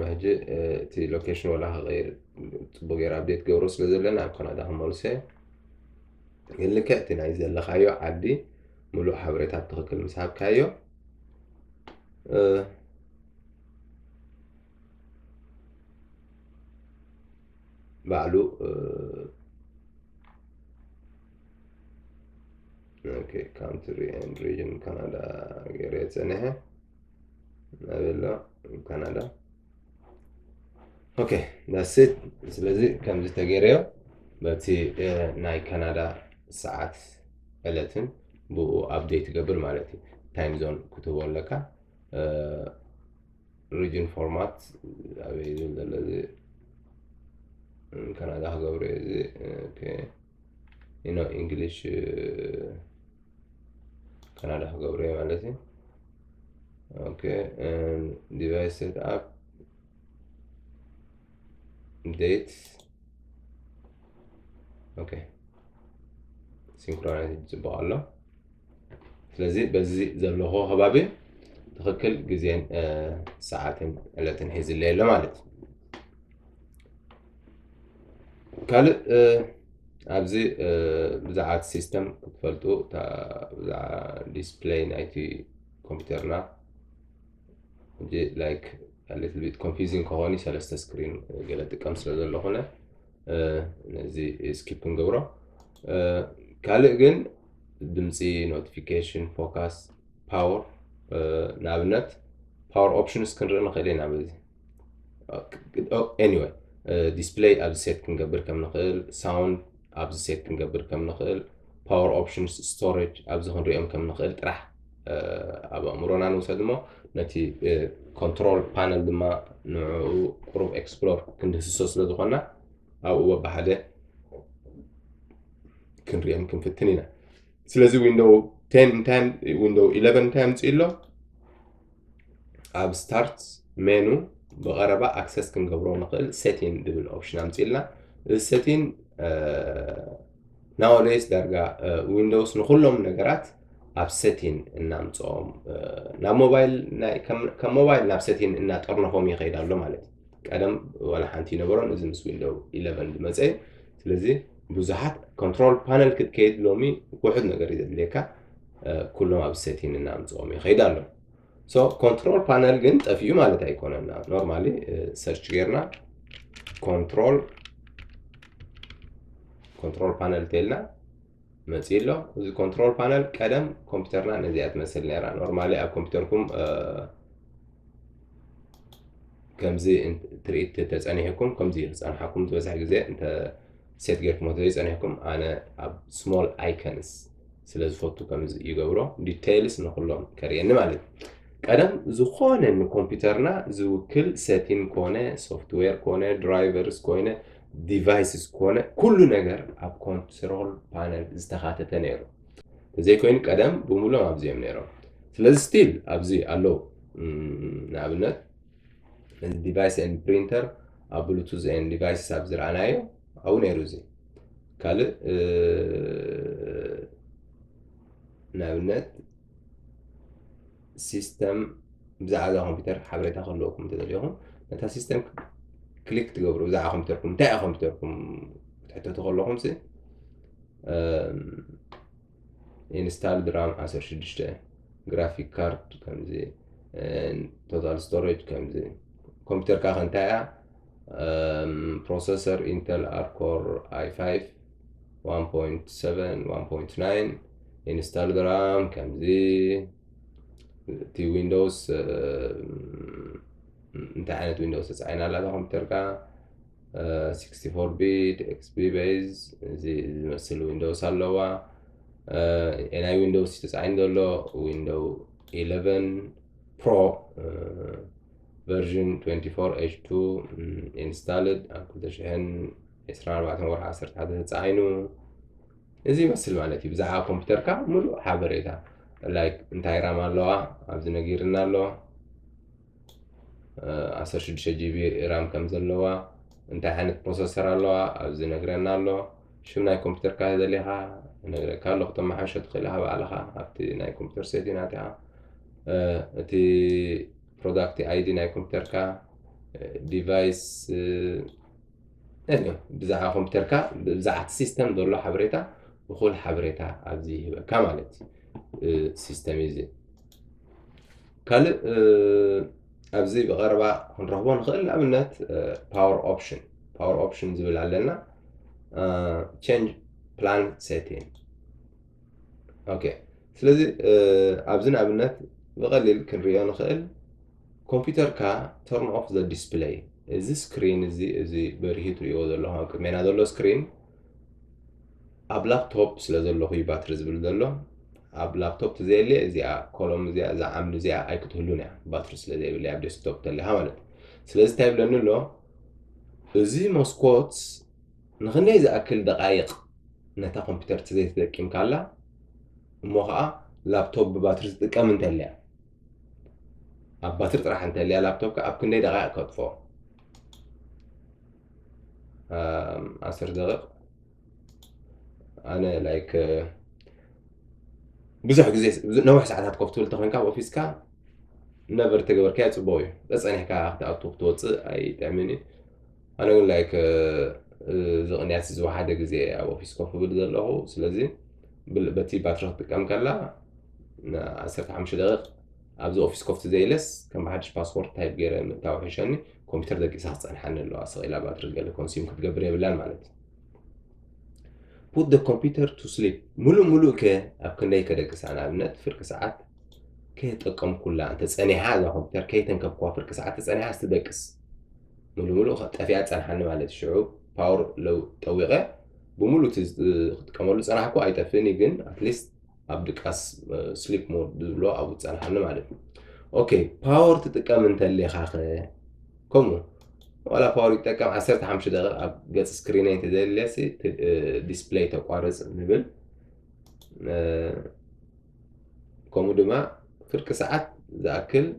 حاجة تي location ولا غير تبغى غير update جورو سلزلنا عم كندا هم مولسه اللي كأتنا عايز اللي خايو عدي ملو حبرتها بتغكل مسحب كايو بعلو okay country and region Canada غيرت انها نابلا Canada okay that's it ስለዚህ ከም ዝተገይረዮ በቲ ናይ ካናዳ ሰዓት ዕለትን ብኡ ኣፕዴት ገብር ማለት እዩ ታይም ዞን ክትህቦ ኣለካ ሪጅን ፎርማት ኣበይ ዘለዚ ካናዳ ክገብሮ እዚ okay you know English ካናዳ ክገብሮ ማለት እዩ okay and device setup date okay synchronize ጽባው ኣሎ ስለዚህ በዚህ ዘለኹ ከባቢ ትክክል ግዜን ሰዓትን ዕለትን ሒዝልይ ኣሎ ማለት እዩ ካልእ ኣብዚ ብዛዕባ ሲስተም ክትፈልጡ ብዛዕባ ዲስፕሌይ ናይቲ ኮምፒውተርና like a little bit confusing ከሆነ ሰለስተ ስክሪን ገለ ጥቀም ስለ ዘለኹነ ነዚ ስኪፕ ክንገብሮ ካልእ ግን ድምፂ ኖቲፊኬሽን ፎከስ ፓወር ንኣብነት ፓወር ኦፕሽንስ ክንርኢ ንኽእል ኢና በዚ anyway display ኣብዚ ሴት ክንገብር ከም ንኽእል ሳውንድ ኣብዚ ሴት ክንገብር ከም ንኽእል ፓወር ኦፕሽንስ ስቶሬጅ ኣብዚ ክንሪኦም ከም ንኽእል ጥራሕ ኣብ ኣእምሮና ንውሰድ እሞ ነቲ ኮንትሮል ፓነል ድማ ንዕኡ ቁሩብ ኤክስፕሎር ክንድህስሶ ስለ ዝኾንና ኣብኡ በብሓደ ክንሪኦም ክንፍትን ኢና ስለዚ ዊንዶው 10 ታይም ዊንዶው 11 ታይም ፅኢሎ ኣብ ስታርት ሜኑ بقربة access كنقبرو نقل setting دبل option أمثلنا الsetting nowadays درجة Windows نخلهم نجارات أب setting إنهم تصوم نا موبايل كم موبايل ناب setting إن تقرنهم يخيل على مالك كلام ولا حنتي نبرون إذا مس Windows 11 مثلا لذي بزحات control panel كيد لومي واحد نجاري ذلك كلهم أب setting إنهم تصوم يخيل على so control panel ግን ጠፊዩ ማለት አይኮነና ኖርማሊ ሰርች ጌርና control panel ተልና መጽኢሎ እዚ control panel ቀደም ኮምፒውተርና ነዚያት መስል ነራ ኖርማሊ ኣብ ኮምፒውተርኩም كمزي انت تريد تتصنيحكم كمزي تصنحكم توزع جزء انت سيت جيركم تتصنيحكم انا سمول ايكونز سلاز فوتو كمزي يقولوا ديتيلز نقولهم كريان مالك قدم زخون ان كمبيوترنا زو كل سيتين كونه سوفت وير كونه درايفرز كونه ديفايسز كونه كل نجر اب كنترول بانل استخاتة نيرو زي كوين قدم بمولو ابزيم نيرو سلاز ستيل ابزي الو نابنت device and printer bluetooth and devices ኣብ ዝረኣናዮ ኣብኡ ነይሩ እዚ ካልእ ንኣብነት ሲስተም ብዛዕባ ኮምፒተር ሓበሬታ ከለዎኩም እንተዘለኹም ነታ ሲስተም ክሊክ ትገብሩ ብዛዕባ ኮምፒተርኩም እንታይ እያ ኮምፒተርኩም ክትሕተቱ ከለኹም ኢንስታልድ ራም 16 ግራፊክ ካርድ ከምዚ ቶታል ስቶሬጅ ከምዚ كمبيوتر كاخن تاعها بروسيسور انتل اركور i5 1.7 1.9 انستال رام كمزي تي ويندوز امتحانات ويندوز تسعين على كمبيوتر كا 64 بيت اكس بي بيز زي مثل ويندوز هلوا انا ويندوز 90 دولار ويندو 11 برو version 24H2 installed كنت شحن 24 ورحة صرت حدا تسعينو إزي مسل معناتي بزعها كمبيوتر كا ملو حابريتا لايك انتاي رام اللوا عبز نجيرنا اللوا 16 جي بي رام كم زلوا انتاي حانت بروسيسور اللوا عبز نجرنا اللوا شو ناي كمبيوتر كا هذا لها نجرنا كا لو ما حاجة تخليها بعلها هبتي ناي كمبيوتر سيتيناتها تي برودكت ايدي ناي كمبيوتر كا ديفايس يعني بزعها كمبيوتر كا بزعها سيستم دولو حبريتا وكل حبريتا ابزي كمالت سيستم يزي كال ابزي بغربا نرهبو نخل ابنت باور اوبشن باور اوبشن زبل علينا change plan setting اوكي سلازي ابزنا ابنت بقليل كنريو نخل كمبيوتر كا turn off the display እዚ ስክሪን እዚ በርሂቱ ሪኦ ዘለኹ ቅድሜና ዘሎ ስክሪን ኣብ ላፕቶፕ ስለ ዘለኹ ባትሪ ዝብል ዘሎ ኣብ ላፕቶፕ ተዘየለ እዚኣ ኮሎም እዚኣ እዛ ዓምዲ እዚኣ ኣይክትህሉን እያ ባትሪ ስለ ዘይብለ ኣብ ዴስክቶፕ ተለሃ ማለት ስለዚ እንታይ ይብለኒ ኣሎ እዚ መስኮት ንክንደይ ዝኣክል ደቃይቕ ነታ ኮምፒውተር ተዘይትጠቂም ካላ እሞ ከዓ ላፕቶፕ ብባትሪ ዝጥቀም እንተለያ ኣብ ባትሪ ጥራሕ እንተለያ ላፕቶፕ ኣብ ክንደይ ደቃይቕ ከጥፎ 10 دقائق انا لايك بزح غزي نوح ساعات كفتول تخنكا اوفيسكا نبر تغبركا صبوي بصنيحكا اختاطو توص اي تعمني انا اقول لايك زغنيات زو حدا غزي اوفيس كوف بل زلهو سلازي بتي باتري تقام كلا 15 دقائق ابز اوفيس كوف زيلس كم حدش باسورد تايب غير تاع حشاني كمبيوتر دقيق ساعه صنحن له اصغيلا باتري قال كونسيوم كتقبر يبلان مالتي put the computer to sleep ملو كه أبكن ليك دقيقة ساعة عبنت فرق ساعات كه تقوم كلها أنت تسأني هذا كمبيوتر كه تنكب قوة فرق ساعات تسأني هذا تدقس ملو تأفيات سنة حنا مالت الشعوب باور لو تويغة بملو كملو سنة حكو أي تفيني جن at least أبدك أس sleep mode لو أو سنة حنا مالت أوكي باور تتكلم أنت اللي خاخه كمو ولا باور يتكلم 15 دقيقة جالس سكرينين تدلسي ديسبلاي تقارص نبل كومو دما فرق ساعات ذاكل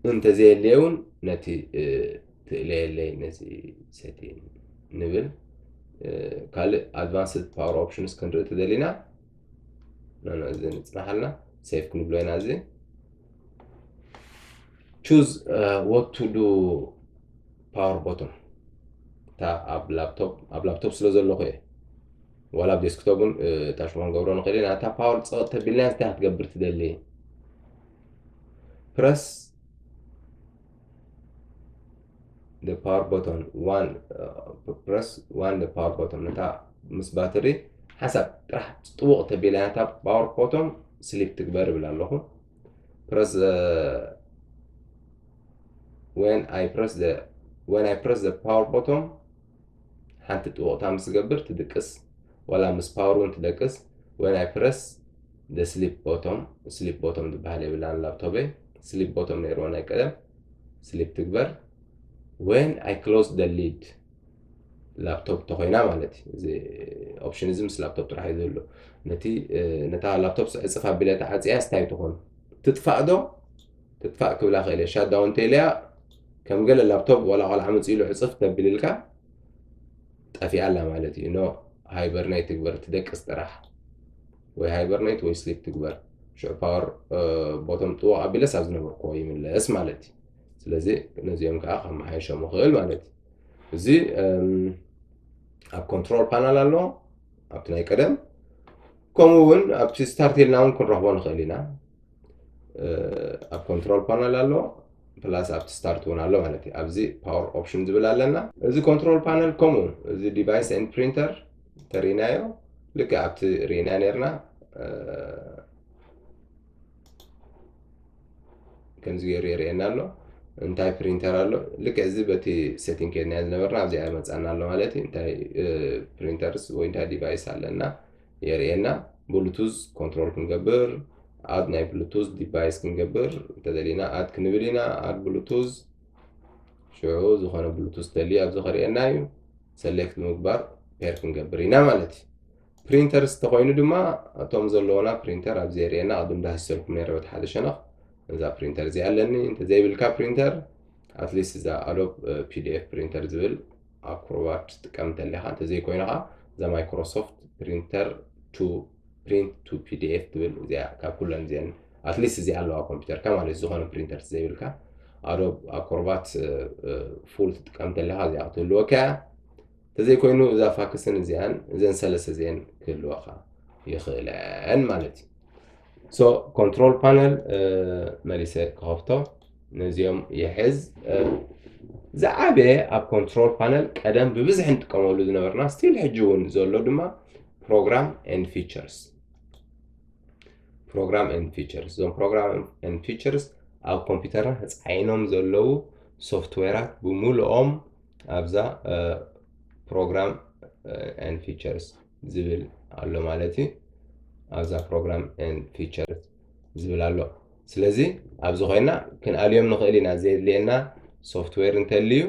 انت زي اليوم نتي تقلي نتي سيتين نبل قال ادفانسد باور اوبشنز كنرد تدلينا انا زين تسمحلنا سيف كن بلوينا زي choose what to do power button تا اب لابتوب سلو زلو خيه ولا بديسكتوبن تاشمون قبرون خلينا تا باور تبيلنا انت هتقبر تدلي press the power button one press one the power button نتا مس باتري حسب راح تطوق تبيلنا تا باور بوتون سليب تكبر بلا لهو press when I press the power button حنت وقتها مسجبر تدقس ولا مس باور تدقس when I press the sleep button بحالي بالان لابتوبي sleep button نيرون قدم sleep تكبر when I close the lid لابتوب تخوينا مالتي زي اوبشنزمس لابتوب راح يدلو نتا لابتوب صفها بلا تعزي استاي تكون تدفع كبلا خيلي شات داون تيليا كم قال اللابتوب ولا عمل زيلو عصف تبللك طفي على مالتي انه هايبرنيت تكبر تدق استراح وي هايبرنيت وي سليب تكبر شو باور بوتم تو ابي لسه زنبر قوي من الاس مالتي ስለዚህ እነዚህም ከአኸ ማይሻ መخيل مالتي زي اب كنترول بانل አለው ኣብቲ ቀደም ከምኡውን ኣብቲ ስታርት ኢልናውን ክንረኽቦ ንኽእል ኢና ኣብ ኮንትሮል ፓነል አለው ፕላስ ኣብቲ ስታርት ውን አለው ማለት እዩ ኣብዚ ፓወር ኦፕሽን ዝብል ኣለና እዚ ኮንትሮል ፓነል ከምኡ እዚ ዲቫይስ ኤንድ ፕሪንተር ተሪናዮ ልክ ኣብቲ ሪና ነርና ከምዚ ገይሩ የርእየና ኣሎ እንታይ ፕሪንተር ኣሎ ልክ እዚ በቲ ሴቲንግ ከና ዝነበርና ኣብዚ መጻና ኣሎ ማለት እዩ እንታይ ፕሪንተርስ ወይ እንታይ ዲቫይስ ኣለና የርእየና ብሉቱዝ ኮንትሮል ክንገብር አድ ናይ ብሉቱዝ ዲቫይስ ክንገብር ተደሊና አድ ክንብሊና አድ ብሉቱዝ ሽዑ ዝኾነ ብሉቱዝ ተሊ ኣብ ዝኸርእየና እዩ ሰሌክት ምግባር ፔር ክንገብር ኢና ማለት እዩ ፕሪንተርስ ተኾይኑ ድማ እቶም ዘለውና ፕሪንተር ኣብ ዘርእየና ቅድም ዳሂሰልኩም ነይረ ሓደ ሸነኽ እዛ ፕሪንተር እዚ ኣለኒ እንተ ዘይብልካ ፕሪንተር አትሊስት እዛ አዶብ ፒዲኤፍ ፕሪንተር ዝብል አክሮባት ጥቀም ተለኻ እንተ ዘይኮይንኻ እዛ ማይክሮሶፍት ፕሪንተር ቱ print to pdf ትብል እዚኣ ካብ ኩለን እዚአን አትሊስት እዚ ኣለዋ ኮምፒውተር ከማለት ዝኾነ ፕሪንተር ዘይብልካ አዶብ አክሮባት ፉል ትጥቀም ተለኻ እዚኣ ክትህልወካ ተዘይኮይኑ እዛ ፋክስን እዚአን እዘን ሰለስተ እዚአን ክህልወኻ ይኽእለን ማለት እዩ So control panel ماليسة كهفتو نزيوم يحز زعابة اب control panel قدم ببزح نتقمولو دنبرنا ستيل حجون زولو دما program and features زون program and features او كمبيوترنا هتصعينهم زولو سوفتويرات بمولهم ابزا program and features زبل علو مالتي as a program and features ዝብል ኣሎ ስለዚ ኣብዚ ኮይና ክንኣልዮም ንኽእል ኢና ዘድልየና ሶፍትዌር እንተልዩ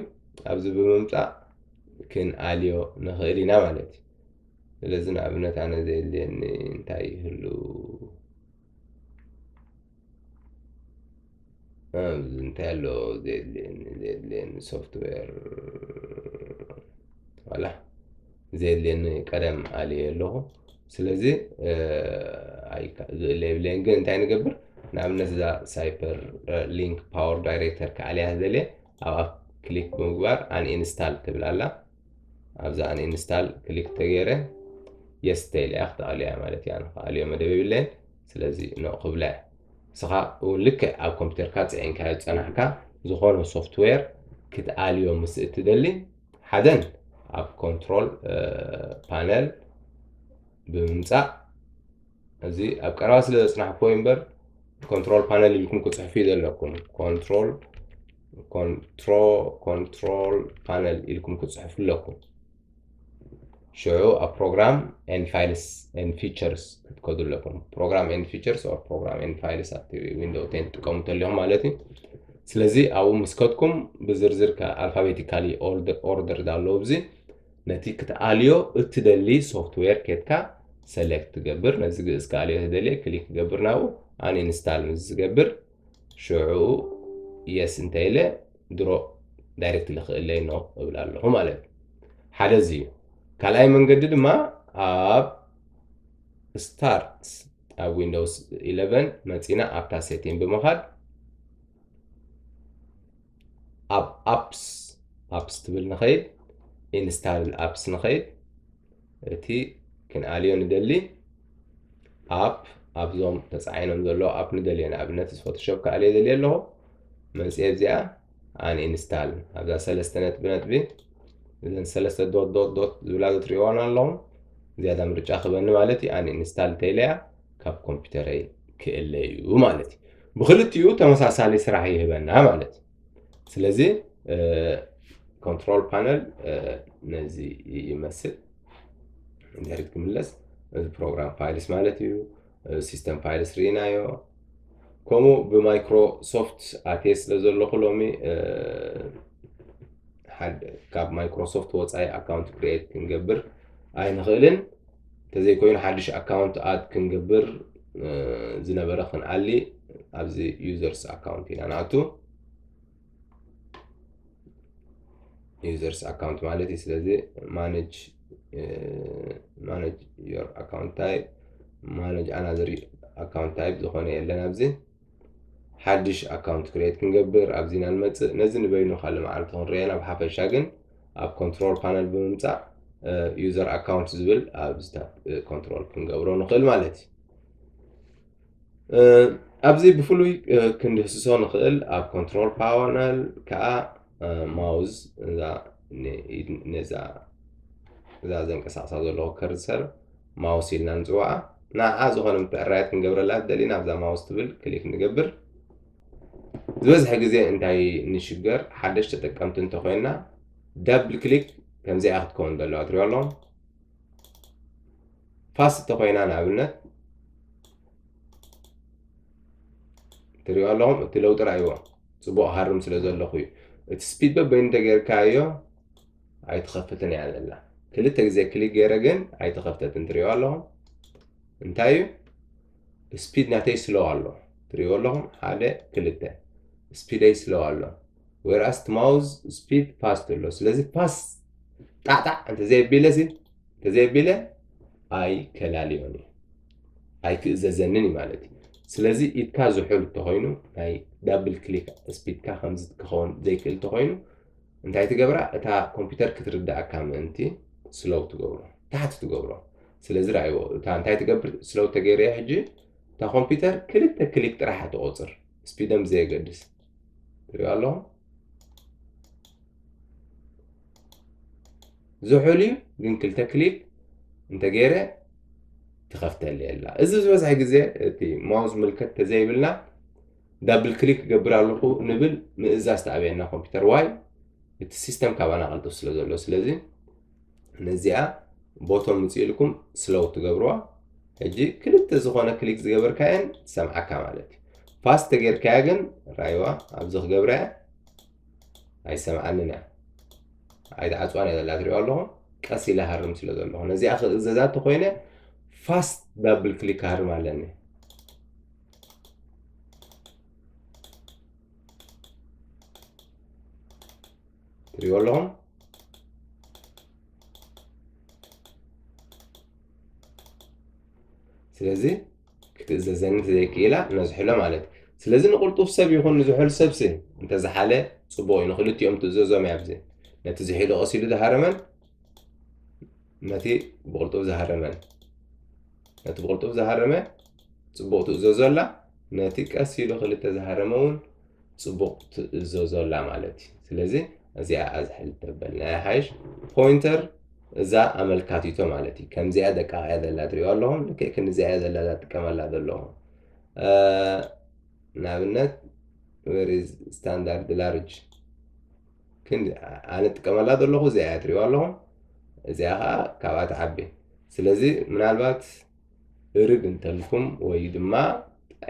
ኣብዚ ብምምፃእ ክንኣልዮ ንኽእል ኢና ማለት እዩ ስለዚ ንኣብነት ኣነ ዘድልየኒ እንታይ ይህሉ እንታይ ኣሎ ዘድልየኒ ሶፍትዌር ዋላ ዘድልየኒ ቀደም ኣልየ ኣለኹ ስለዚህ ሌብሌን ግን እንታይ ንገብር ንኣብነት እዛ ሳይፐር ሊንክ ፓወር ዳይሬክተር ከዓልያ ዘልየ ኣብ ክሊክ ብምግባር አንኢንስታል ትብል ኣላ ኣብዛ አንኢንስታል ክሊክ ተገይረ የስ ተልያ ክትኣልያ ማለት እያ ንኽኣልዮ መደብ የብለን ስለዚ ኖ ክብላ ስኻ ልክ ኣብ ኮምፒውተርካ ፅዒንካዮ ፀናሕካ ዝኾነ ሶፍትዌር ክትኣልዮ ምስ እትደሊ ሓደን ኣብ ኮንትሮል ፓነል ብምምፃእ እዚ ኣብ ቀረባ ስለ ዝፅናሕክዎ እምበር ኮንትሮል ፓነል ኢልኩም ክፅሕፉ ዘለኩም ኮንትሮል ፓነል ኢልኩም ክፅሕፉ ኣለኩም ሽዑ ኣብ ፕሮግራም ኤንድ ፋይልስ ኤንድ ፊቸርስ ክትከዱ ኣለኩም ፕሮግራም ኤንድ ፊቸርስ ኦር ፕሮግራም ኤንድ ፋይልስ ኣብቲ ዊንዶው 10 ትጥቀሙ ተለኹም ማለት እዩ ስለዚ ኣብኡ ምስከትኩም ብዝርዝር ኣልፋቤቲካሊ ኦርደር ዳለዎ ብዚ ነቲ ክትኣልዮ እትደሊ ሶፍትዌር ኬትካ ሰሌክት ትገብር ነዚ ግእዝ ከኣልዮ ትደልየ ክሊክ ትገብር ናብኡ አንኢንስታል ምስ ዝገብር ሽዑ የስ እንተኢለ ድሮ ዳይሬክትሊ ክእለይ ኖ እብል ኣለኹ ማለት እዩ ሓደ እዚ እዩ ካልኣይ መንገዲ ድማ ኣብ ስታርት ኣብ ዊንዶውስ 11 መፂና ኣብታ ሴቲንግ ብምኻድ ኣብ ኣፕስ ትብል ንኸይድ ኢንስታል ኣፕስ ንኸይድ እቲ ክንኣልዮ ንደሊ ኣብዞም ተፃዒኖም ዘሎ ኣፕ ንደልየ ንኣብነት ፎቶሾፕ ከኣልየ ደልየ ኣለኹ መፅአ እዚኣ አንኢንስታል ኣብዛ ሰለስተ ነጥቢ እዘን ሰለስተ ዶት ዝብላ ትሪእዋን ኣለኹም ዝያዳ ምርጫ ክበኒ ማለት እዩ አንኢንስታል ተይለያ ካብ ኮምፒውተረይ ክእለ እዩ ማለት እዩ ብክልቲኡ ተመሳሳሊ ስራሕ ይህበና ማለት እዩ ስለዚህ ኮንትሮል ፓነል ነዚ ይመስል ዳይሬክት ምለስ ፕሮግራም ፋይልስ ማለት እዩ ሲስተም ፋይልስ ርኢናዮ ከምኡ ብማይክሮሶፍት ኣትየ ስለ ዘለኹ ሎሚ ካብ ማይክሮሶፍት ወፃኢ ኣካውንት ክሪኤት ክንገብር ኣይንኽእልን እንተዘይኮይኑ ሓድሽ ኣካውንት ኣድ ክንገብር ዝነበረ ክንዓሊ ኣብዚ ዩዘርስ ኣካውንት ኢና ንኣቱ ዩዘርስ ኣካውንት ማለት እዩ ስለዚ ማኔጅ ዮር ኣካውንት ታይፕ ማኔጅ ኣናዘር ኣካውንት ታይፕ ዝኾነ የለን ኣብዚ ሓድሽ ኣካውንት ክሬት ክንገብር ኣብዚ ኢና ንመፅእ ነዚ ንበይኑ ካልእ መዓልቲ ክንሪአና ብሓፈሻ ግን ኣብ ኮንትሮል ፓነል ብምምፃእ ዩዘር ኣካውንት ዝብል ኣብዚታት ኮንትሮል ክንገብሮ ንኽእል ማለት እዩ ኣብዚ ብፍሉይ ክንድህስሶ ንኽእል ኣብ ኮንትሮል ፓነል ከዓ ማውዝ ነዛ ዘንቀሳቕሳ ዘለኹ ከርሰር ማውስ ኢልና ንፅዋዓ ንዓ ዝኾነ ምትዕራየት ክንገብረላ ደሊና ኣብዛ ማውስ ትብል ክሊክ ንገብር ዝበዝሐ ግዜ እንታይ ንሽገር ሓደሽ ተጠቀምቲ እንተኮይንና ዳብል ክሊክ ከምዚኣ ክትከውን ዘለዋ ትሪኦ ኣለኹም ፋስት እንተኮይና ንኣብነት ትሪኦ ኣለኹም እቲ ለውጢ ራእይዎ ፅቡቅ ሃርም ስለ ዘለኹ እዩ እቲ ስፒድ በበይኑ እንተጌርካዮ ኣይትኸፍትን እያ ዘላ ክልተ ግዜ ክሊክ ገይረ ግን ኣይትኸፍተትን ትሪኦ ኣለኹም እንታይ እዩ ስፒድ ናተይ ስሎ ኣሎ ትሪኦ ኣለኹም ሓደ ክልተ ስፒደይ ስሎ ኣሎ ወይራስ እቲ ማውዝ ስፒድ ፋስት ኣሎ ስለዚ ፋስት ጣዕጣዕ እንተዘየቢለ ኣይከላልዮን እዩ ኣይክእዘዘንን እዩ ማለት እዩ ስለዚ ኢድካ ዝሑል እንተኮይኑ ናይ ዳብል ክሊክ ስፒድካ ከምዚ ክኸውን ዘይክእል እንተኮይኑ እንታይ ትገብራ እታ ኮምፒተር ክትርዳእካ ምእንቲ ስሎው ትገብሮ ታሕቲ ትገብሮ ስለዚ ራእይዎ እታ እንታይ ትገብር ስሎው ተገይርያ ሕጂ እታ ኮምፒተር ክልተ ክሊክ ጥራሕ ትቆፅር ስፒደም ዘየገድስ ትሪኦ ኣለኹም ዝሑል እዩ ግን ክልተ ክሊክ እንተገይረ ትኸፍተሊ የላ እዚ ዝበዝሐ ግዜ እቲ ማውዝ ምልክት ተዘይብልና ዳብል ክሊክ ክገብር ኣለኹ ንብል ምእዛዝ ተኣብየና ኮምፒተር ዋይ እቲ ሲስተም ካባና ቅልጡፍ ስለ ዘሎ ስለዚ ነዚኣ ቦቶም ምፅእ ኢልኩም ስሎው ትገብርዋ ሕጂ ክልተ ዝኾነ ክሊክ ዝገበርካየን ትሰምዓካ ማለት እዩ ፋስት ተገይርካያ ግን ራእይዋ ኣብዚ ክገብራ ኣይሰምዓንን እያ ኣይትዓፅዋን እያ ዘላ ትሪኦ ኣለኹም ቀስ ኢለ ሃርም ስለ ዘለኹ ነዚኣ ክእዘዛ እንተኮይነ ፋስት ዳብል ክሊክ ሃርም ኣለኒ ትሪኦ ኣለኹም ስለዚ ክትእዘዘኒ ዘይክኢላ ነዝሕሎ ማለት ስለዚ ንቁልጡፍ ሰብ ይኹን ንዝሕል ሰብሲ እንተዝሓለ ፅቡቅ እዩ ንክልቲኦም ትእዘዞም እያ ብዚ ነቲ ዝሒሉ ቀሲሉ ዝሃረመን ነቲ ብቁልጡፍ ዝሃረመን ነቲ ብቁልጡፍ ዝሃረመ ፅቡቅ ትእዘዞላ ነቲ ቀስ ኢሉ ክልተ ዝሃረመ እውን ፅቡቅ ትእዘዞላ ማለት እዩ ስለዚ እዚኣ ኣዝሕል ተበል ናይ ሓይሽ ፖይንተር እዛ ኣመልካቲቶ ማለት እዩ ከምዚኣ ደቃቅያ ዘላ ትሪኦ ኣለኹም ልክዕ ክንዚኣ ዘላ ጥቀመላ ዘለኹ ንኣብነት ዌሪዝ ስታንዳርድ ላርጅ ኣነ ጥቀመላ ዘለኹ እዚኣ ትሪኦ ኣለኹም እዚኣ ከዓ ካብኣ ትዓቢ ስለዚ ምናልባት እርግ እንተልኩም ወይ ድማ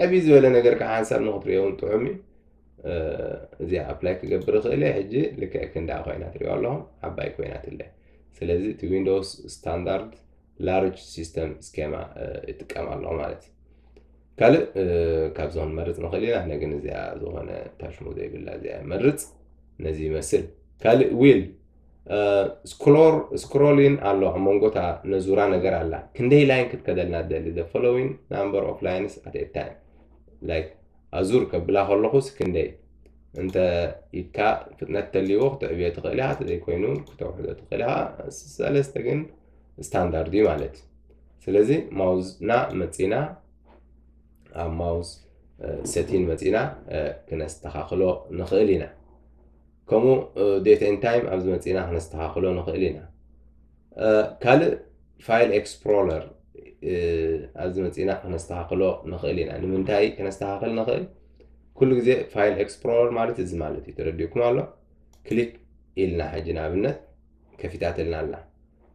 ዕብይ ዝበለ ነገር ከዓ ሓንሳብ ንክትሪኦውን ጥዑም እዩ እዚኣ ኣፕላይ ክገብር ክእል ሕጂ ልክዕ ክንዳ ኮይና ትሪኦ ኣለኹም ዓባይ ኮይና ትለ ስለዚ እቲ ዊንዶውስ ስታንዳርድ ላርጅ ሲስተም ስኬማ ይጥቀም ኣለኹ ማለት እዩ ካልእ ካብዞም መርፅ ንኽእል ኢና ኣነ ግን እዚኣ ዝኾነ ታሽሙ ዘይብላ እዚኣ መርፅ ነዚ ይመስል ካልእ ዊል ስክሮሊን ኣሎ ኣብ መንጎታ ነዙራ ነገር ኣላ ክንደይ ላይን ክትከደልና ደሊ the following number of lines at a time like ኣዙር ከብላ ከለኹስ ክንደይ እንተ ኢድካ ፍጥነት ተልይዎ ክትዕብዮ ትኽእል ኢኻ ተዘይኮይኑ ክተውሕዶ ትኽእል ኢኻ ሰለስተ ግን ስታንዳርድ እዩ ማለት እዩ ስለዚ ማውዝና መፂና ኣብ ማውዝ ሴቲን መፂና ክነስተኻኽሎ ንኽእል ኢና ከምኡ ዴት ኤንድ ታይም ኣብዚ መፂና ክነስተኻኽሎ ንኽእል ኢና ካልእ ፋይል ኤክስፕሎረር ኣብዚ መፂና ክነስተኻኽሎ ንኽእል ኢና ንምንታይ ክነስተኻኽል ንኽእል كل جزء فايل اكسبلورر مالتي زي مالتي ترديكم الله كليك إلنا حاجة نابلنا كفيتات لنا الله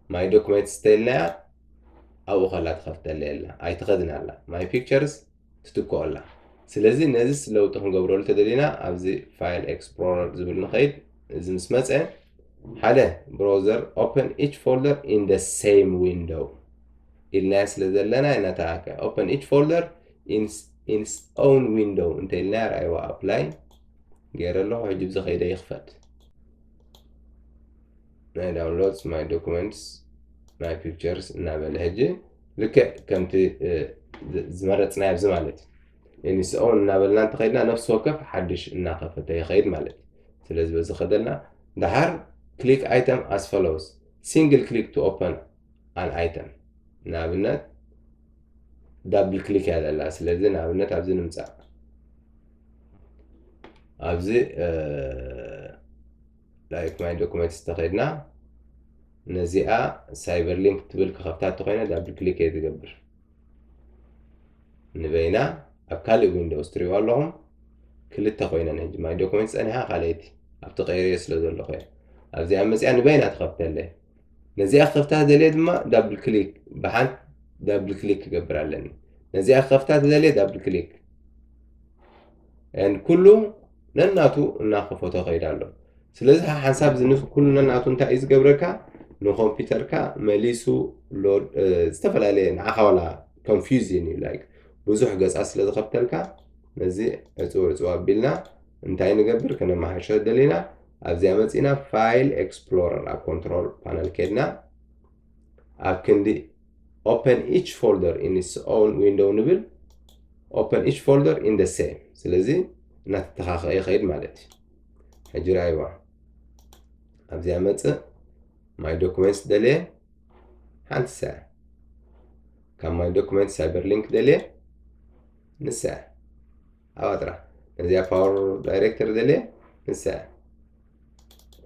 ماي دوكيمنت ستيلنا أو خلات خفت الليلة أي تخدنا الله ماي بيكتشرز تتوقع الله سلازي نزس لو تكون قبرول تدلينا أبزي فايل اكسبلورر زبلنا خيد زي مسمسة حدا براوزر open each folder in the same window الناس لزلنا نتاعك open each folder in its own window انت النار ايوه apply غير له يجيب زي خيدا يخفت my downloads my documents my pictures نعمل هجي لك كنت زمرت سناب زمالت يعني سؤال نعمل انت خيدنا نفس وقف حدش ناقفته يخيد مالت سلازم بس خدلنا دحر click item as follows single click to open an item نعملنا دبل كليك على لا سلازم نعملنا تابزين نمسح أبزي لايك ماي دوكيمنت استخدنا نزيئة سايبر لينك تبل كخفتات تقينا دبل كليك يتقبر نبينا أبكالي ويندوز تري واللهم كل التقوينا نهج ماي دوكيمنتس أنها خاليتي أبتغير يسلو ذو اللخير أبزي أمسي أنا بينا تخفت اللي نزيئة خفتات دليل ما دبل كليك بحان دبل كليك يقبر علني نزيئة خفتات دليل دبل كليك يعني كله نناتو ناخفو تغير له سلازم حساب زنف كلنا نناتو انت عايز قبرك نو كمبيوترك ماليسو لود استفل عليه نحاول confusing like بزح جزء أصل خبتلك نزي أزور بيلنا انت عين قبر كنا مع شو دلينا أبزي أمسينا فايل إكسبلورر أو كنترول بانل كنا أكندي open each folder in its own window نبل open each folder in the same سلازي نتحقق أي خير مالتي هجري أيوة أبزي أمسي my documents دلي حانت ساعة كان my documents cyber link دلي نساعة أواترا زي باور دايركتور دلي نساعة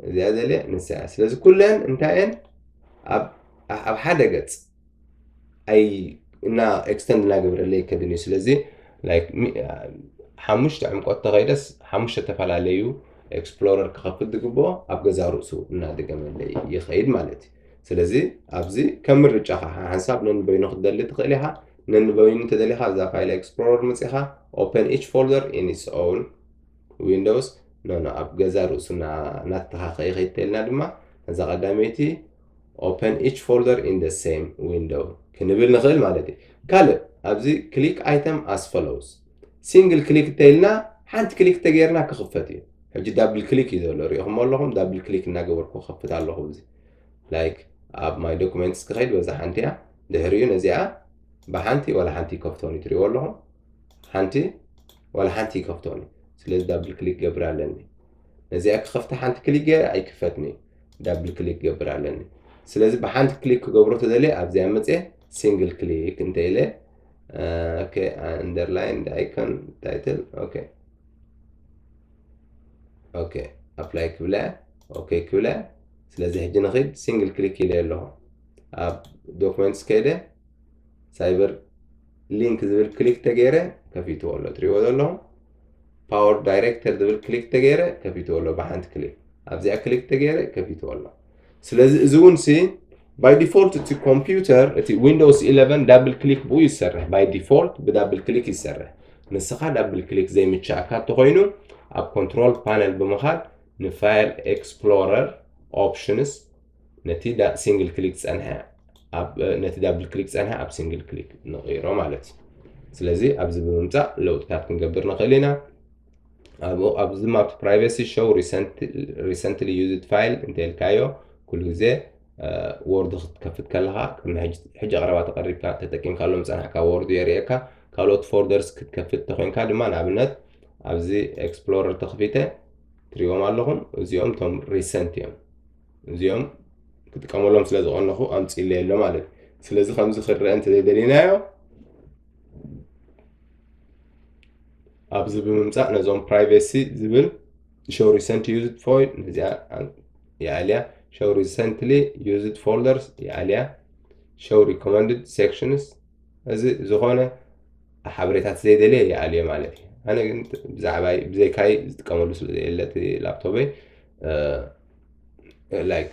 زي دلي نساعة سلازي كلن انتاين أب حدا قدس أي إنا extend ناقبر اللي كدني سلازي like حموش تعمق التغيرس حموش تفعل عليه explorer كخفت دقبو أبقى زارسو نادق من اللي يخيد مالتي سلازي أبزي كم رجع حساب ننبين ناخد دلي تخليها ننبين تدليها زي فايل explorer مسيحة open each folder in its own windows أبقى زارسو ناتها خيد تلنا دما إذا قداميتي open each folder in the same window كنبيل نخيل مالتي كالب أبزي click item as follows single click تيلنا حانت كليك تغيرنا كخفتي هجي دبل كليك يدولو ريهم اللهم دبل كليك ناقبر كخفت على خوزي لايك اب ماي دوكيمنتس كخيد وزا حانتيا دهريو نزيعة بحانتي ولا حانتي كفتوني تري واللهم حانتي ولا حانتي كفتوني سلز دبل كليك قبر علني نزيعة كخفت حانت كليك اي كفتني دبل كليك قبر علني سلز بحانت كليك قبرو تدلي ابزي امتي سينجل كليك انت إلي okay underline the icon title okay apply كبلا okay كبلا سلازي هجي نخيد single click إليه له documents كده cyber link دبل كليك تغيره كفيتو ولا تري ولا لهم power director دبل كليك تغيره كفيتو ولا بحانت كليك أبزي كليك تغيره كفيتو ولا سلازي زون سي by default to computer اتي Windows 11 دبل كليك بو يسرح by default بدبل كليك يسرح نسخة دبل كليك زي متشاكات تخينو اب كنترول بانل بمخاد نفايل اكسبلورر اوبشنز نتي دا سنجل كليكس انها اب نتي دبل كليكس انها اب سنجل كليك نغيرو مالتي سلازي ابز بممتع لو تكات نقبر نخلينا ابز ما برايفسي شو recently used file انت الكايو كل زي وورد كفت كلها كنا حاجة غرابة تقريب كانت تتكين كالو مثلا حكا وورد يريكا كالوت فولدرز كفت تخين كادو ما نعبنت أبزي إكسبلورر تخفيته تريوم علىهم زيوم توم ريسنتيوم زيوم كنت كمل لهم سلازو أنخو أمس إللي اللي مالك سلازو خمسة خير أنت دلينايو أبزي بممسح نزوم privacy زبل show recent used file نزيع يعليا show recently used folders يعليا show recommended sections زي زخانة حبريتات زي دليل يعليا مالتي أنا كنت بزعباي بزي كاي تكملوا التي لابتوبي لايك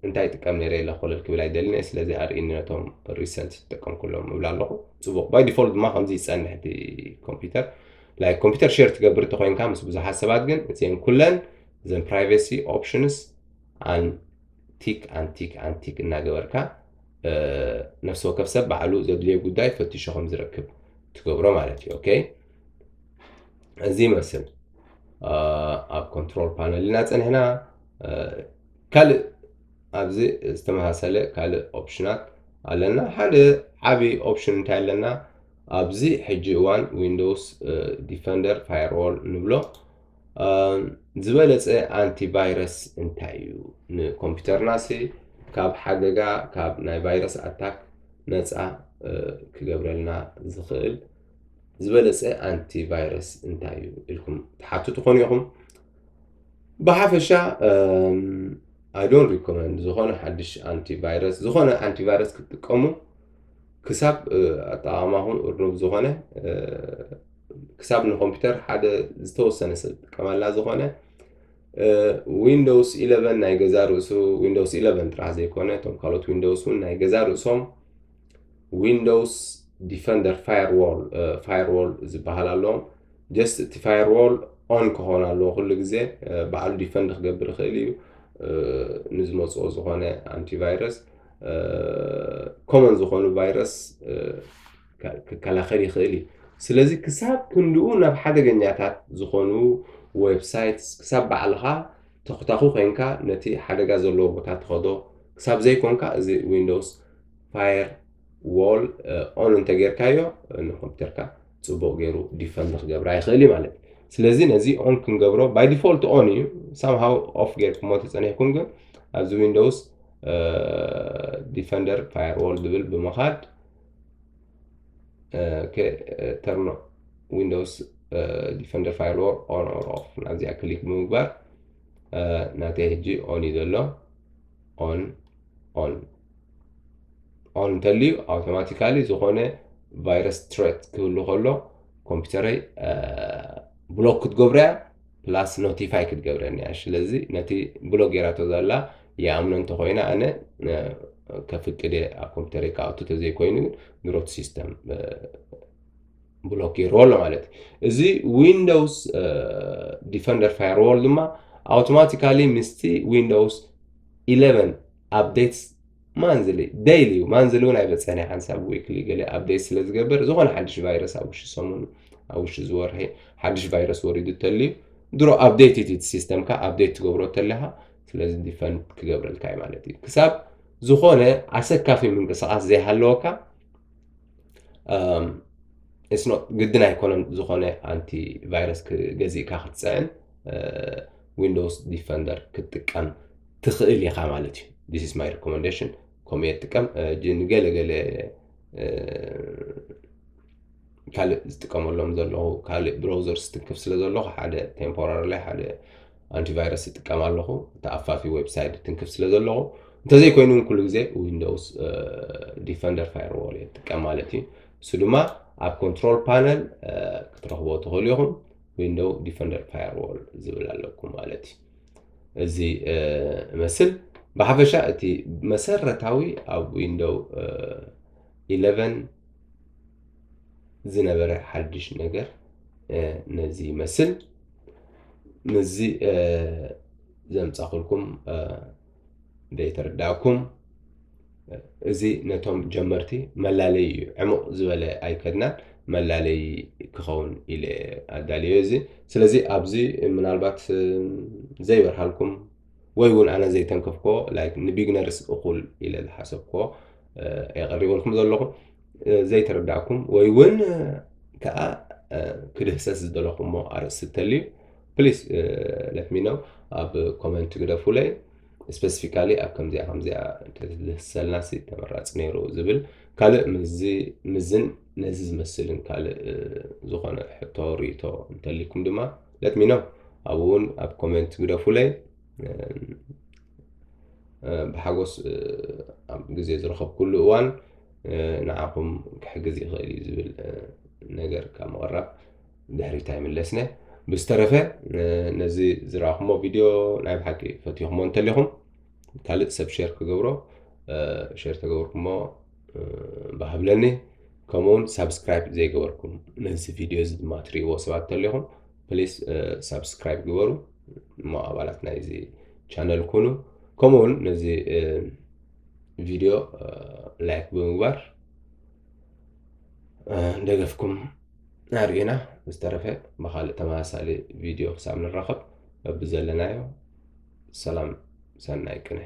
እንታይ ጥቀም ነይረ ኢለ ክበለል ክብል ኣይደልን ስለዚ ኣርእኒ ነቶም ሪሰንት ዝጥቀም ኩሎም እብላ ኣለኹ ፅቡቅ ባይ ዲፎልት ድማ ከምዚ ይፀንሕ እቲ ኮምፒተር ላይክ ኮምፒተር ሼር ትገብር እንተኮይንካ ምስ ብዙሓት ሰባት ግን እዚአን ኩለን እዘን ፕራይቬሲ ኦፕሽንስ አንቲክ አንቲክ አንቲክ እናገበርካ ነፍሲ ወከፍ ሰብ ባዕሉ ዘድልዮ ጉዳይ ፈቲሹ ከም ዝረክብ ትገብሮ ማለት እዩ ኦኬ እዚ ይመስል ኣብ ኮንትሮል ፓነል ኢና ፀኒሕና ካልእ ኣብዚ ዝተመሳሰለ ካልእ ኦፕሽናት ኣለና ሓደ ዓብይ ኦፕሽን እንታይ ኣለና ኣብዚ ሕጂ እዋን ዊንዶውስ ዲፈንደር ፋየርዎል ንብሎ ዝበለፀ አንቲቫይረስ እንታይ እዩ ንኮምፒተርናሲ ካብ ሓደጋ ካብ ናይ ቫይረስ ኣታክ ነፃ ክገብረልና ዝኽእል ዝበለፀ አንቲቫይረስ እንታይ እዩ ኢልኩም ትሓትቱ ኮኑ ኢኹም ብሓፈሻ I don't recommend ዝኾነ ሓድሽ አንቲቫይረስ ዝኾነ አንቲቫይረስ ክትጥቀሙ ክሳብ ኣጠቓቕማኹም እርኑብ ዝኾነ ክሳብ ንኮምፒተር ሓደ ዝተወሰነ ሰብ ጥቀመላ ዝኾነ ዊንዶውስ 11 ናይ ገዛ ርእሱ ዊንዶውስ 11 ጥራሕ ዘይኮነ እቶም ካልኦት ዊንዶውስ እውን ናይ ገዛ ርእሶም ዊንዶውስ ዲፈንደር ፋየርዎል ዝበሃል ኣለዎም ጀስት እቲ ፋየርዎል ኦን ክኾን ኣለዎ ኩሉ ግዜ ባዕሉ ዲፈንድ ክገብር ይኽእል እዩ ንዝመፅኦ ዝኾነ አንቲቫይረስ ኮመን ዝኾኑ ቫይረስ ክከላኸል ይኽእል እዩ ስለዚ ክሳብ ክንድኡ ናብ ሓደገኛታት ዝኾኑ ዌብሳይትስ ክሳብ ባዕልኻ ተኽታኹ ኮንካ ነቲ ሓደጋ ዘለዎ ቦታ ትኸዶ ክሳብ ዘይኮንካ እዚ ዊንዶውስ ፋየር ዎል ኦን እንተጌርካዮ ንኮምፒተርካ ፅቡቅ ገይሩ ዲፈንድ ክገብራ ይኽእል እዩ ማለት ስለዚ ነዚ ኦን ክንገብሮ ባይ ዲፎልት ኦን እዩ somehow ኦፍ ጌርኩሞ ተፀኒሕኩም ግን ኣብዚ ዊንዶውስ ዲፈንደር ፋየርዎል ዝብል ብምኻድ ተርኖ ዊንዶውስ ዲፈንደር ፋየርዎል ኦን ኦር ኦፍ ናብዚኣ ክሊክ ብምግባር ናተይ ሕጂ ኦን እዩ ዘሎ ኦን ኦን ኦን እንተልዩ ኣውቶማቲካሊ ዝኾነ ቫይረስ ትሬት ክህሉ ከሎ ኮምፒተረይ ብሎክ ክትገብርያ ፕላስ ኖቲፋይ ክትገብረኒ እያ ስለዚ ነቲ ብሎክ ጌራቶ ዘላ ይኣምኖ እንተኮይና ኣነ ከፍቅደ ኣብ ኮምፒተረይ ክኣቱ ተዘይኮይኑ ግን ግሮት ሲስተም ብሎክ ገይርዎ ኣሎ ማለት እዩ እዚ ዊንዶውስ ዲፈንደር ፋየርዎል ድማ ኣውቶማቲካሊ ምስቲ ዊንዶውስ 11 ኣፕዴትስ ማንዝሊ ዴይሊ ማንዝሊ እውን ኣይበፅሐን ሓንሳብ ዊክሊ ገለ ኣፕዴት ስለ ዝገብር ዝኾነ ሓድሽ ቫይረስ ኣብ ውሽጢ ሰሙን ኣብ ውሽጢ ዝወርሒ ሓድሽ ቫይረስ ወሪዱ ተልዩ ድሮ ኣፕዴት እቲ ሲስተምካ ኣፕዴት ትገብሮ ተለኻ ስለዚ ዲፈንድ ክገብረልካ እዩ ማለት እዩ ክሳብ ዝኾነ ኣሰካፊ ምንቅስቓስ ዘይሃለወካ it's not ግድን ኣይኮነን ዝኾነ ኣንቲ ቫይረስ ገዚእካ ክትፅዕን ዊንዶውስ ዲፈንደር ክትጥቀም ትኽእል ኢኻ ማለት እዩ this is my recommendation كومي تكم جنجل كالي تكم اللهم زلوا كالي براوزرز تكف سلزلوا حدا temporarily حدا أنتي فيروس تكم الله تأفى ويب سايت تنكف سلزلوا أنت زي كوينون كل جزء ويندوز ديفندر فايروول تكم مالتي سلوما أب كنترول بانل كتروحوا تقوليهم ويندو ديفندر فايروول زبل لكم مالتي زي مثل بحفشة أتي مسرتاوي أو ويندو 11 زنبر حدش نجر نزي مثل نزي زي متأخلكم بيترداكم زي نتوم جمرتي ملالي عمق زوالة أيكدنا ملالي كخون إلى الداليوزي سلزي أبزي من البات زي برحالكم ويقول أنا زي تنكفكو لايك نبيجنرس أقول إلى الحسبكو يغريبون لكم ذلكم زي ترداكم ويقول كأ كده ساس دلكم ما أرسلتلي please let me know أب comment كده فولي specifically أكم زي تلسلنا سي تمرات نيرو زبل كله مزن نزز مسلن كله زخانة حتاري تا نتليكم دما let me know أبون أب comment كده فولي بحاجوس جزء زرخب كل وان نعقم كحجزي غيري زبل نجر كمرة ድሕሪታ ይምለስና ብዝተረፈ ነዚ ዝረኣኹሞ ቪድዮ ናይ ብሓቂ ፈትኹሞ እንተለኹም ካልእ ሰብ ሼር ክገብሮ ሼር ተገበርኩሞ ባህብለኒ ከምኡውን ሳብስክራይብ ዘይገበርኩም ነዚ ቪድዮ እዚ ድማ ትሪእዎ ሰባት እንተለኹም ፕሊዝ ሳብስክራይብ ግበሩ እሞ ኣባላት ናይዚ ቻነል ኩኑ ከምኡውን ነዚ ቪድዮ ላይክ ብምግባር እንደገፍኩም ናርኢና ዝተረፈ ብካልእ ተመሳሳሊ ቪድዮ ክሳብ ንራኸብ በቢ ዘለናዮ ሰላም ሰናይ ቅነ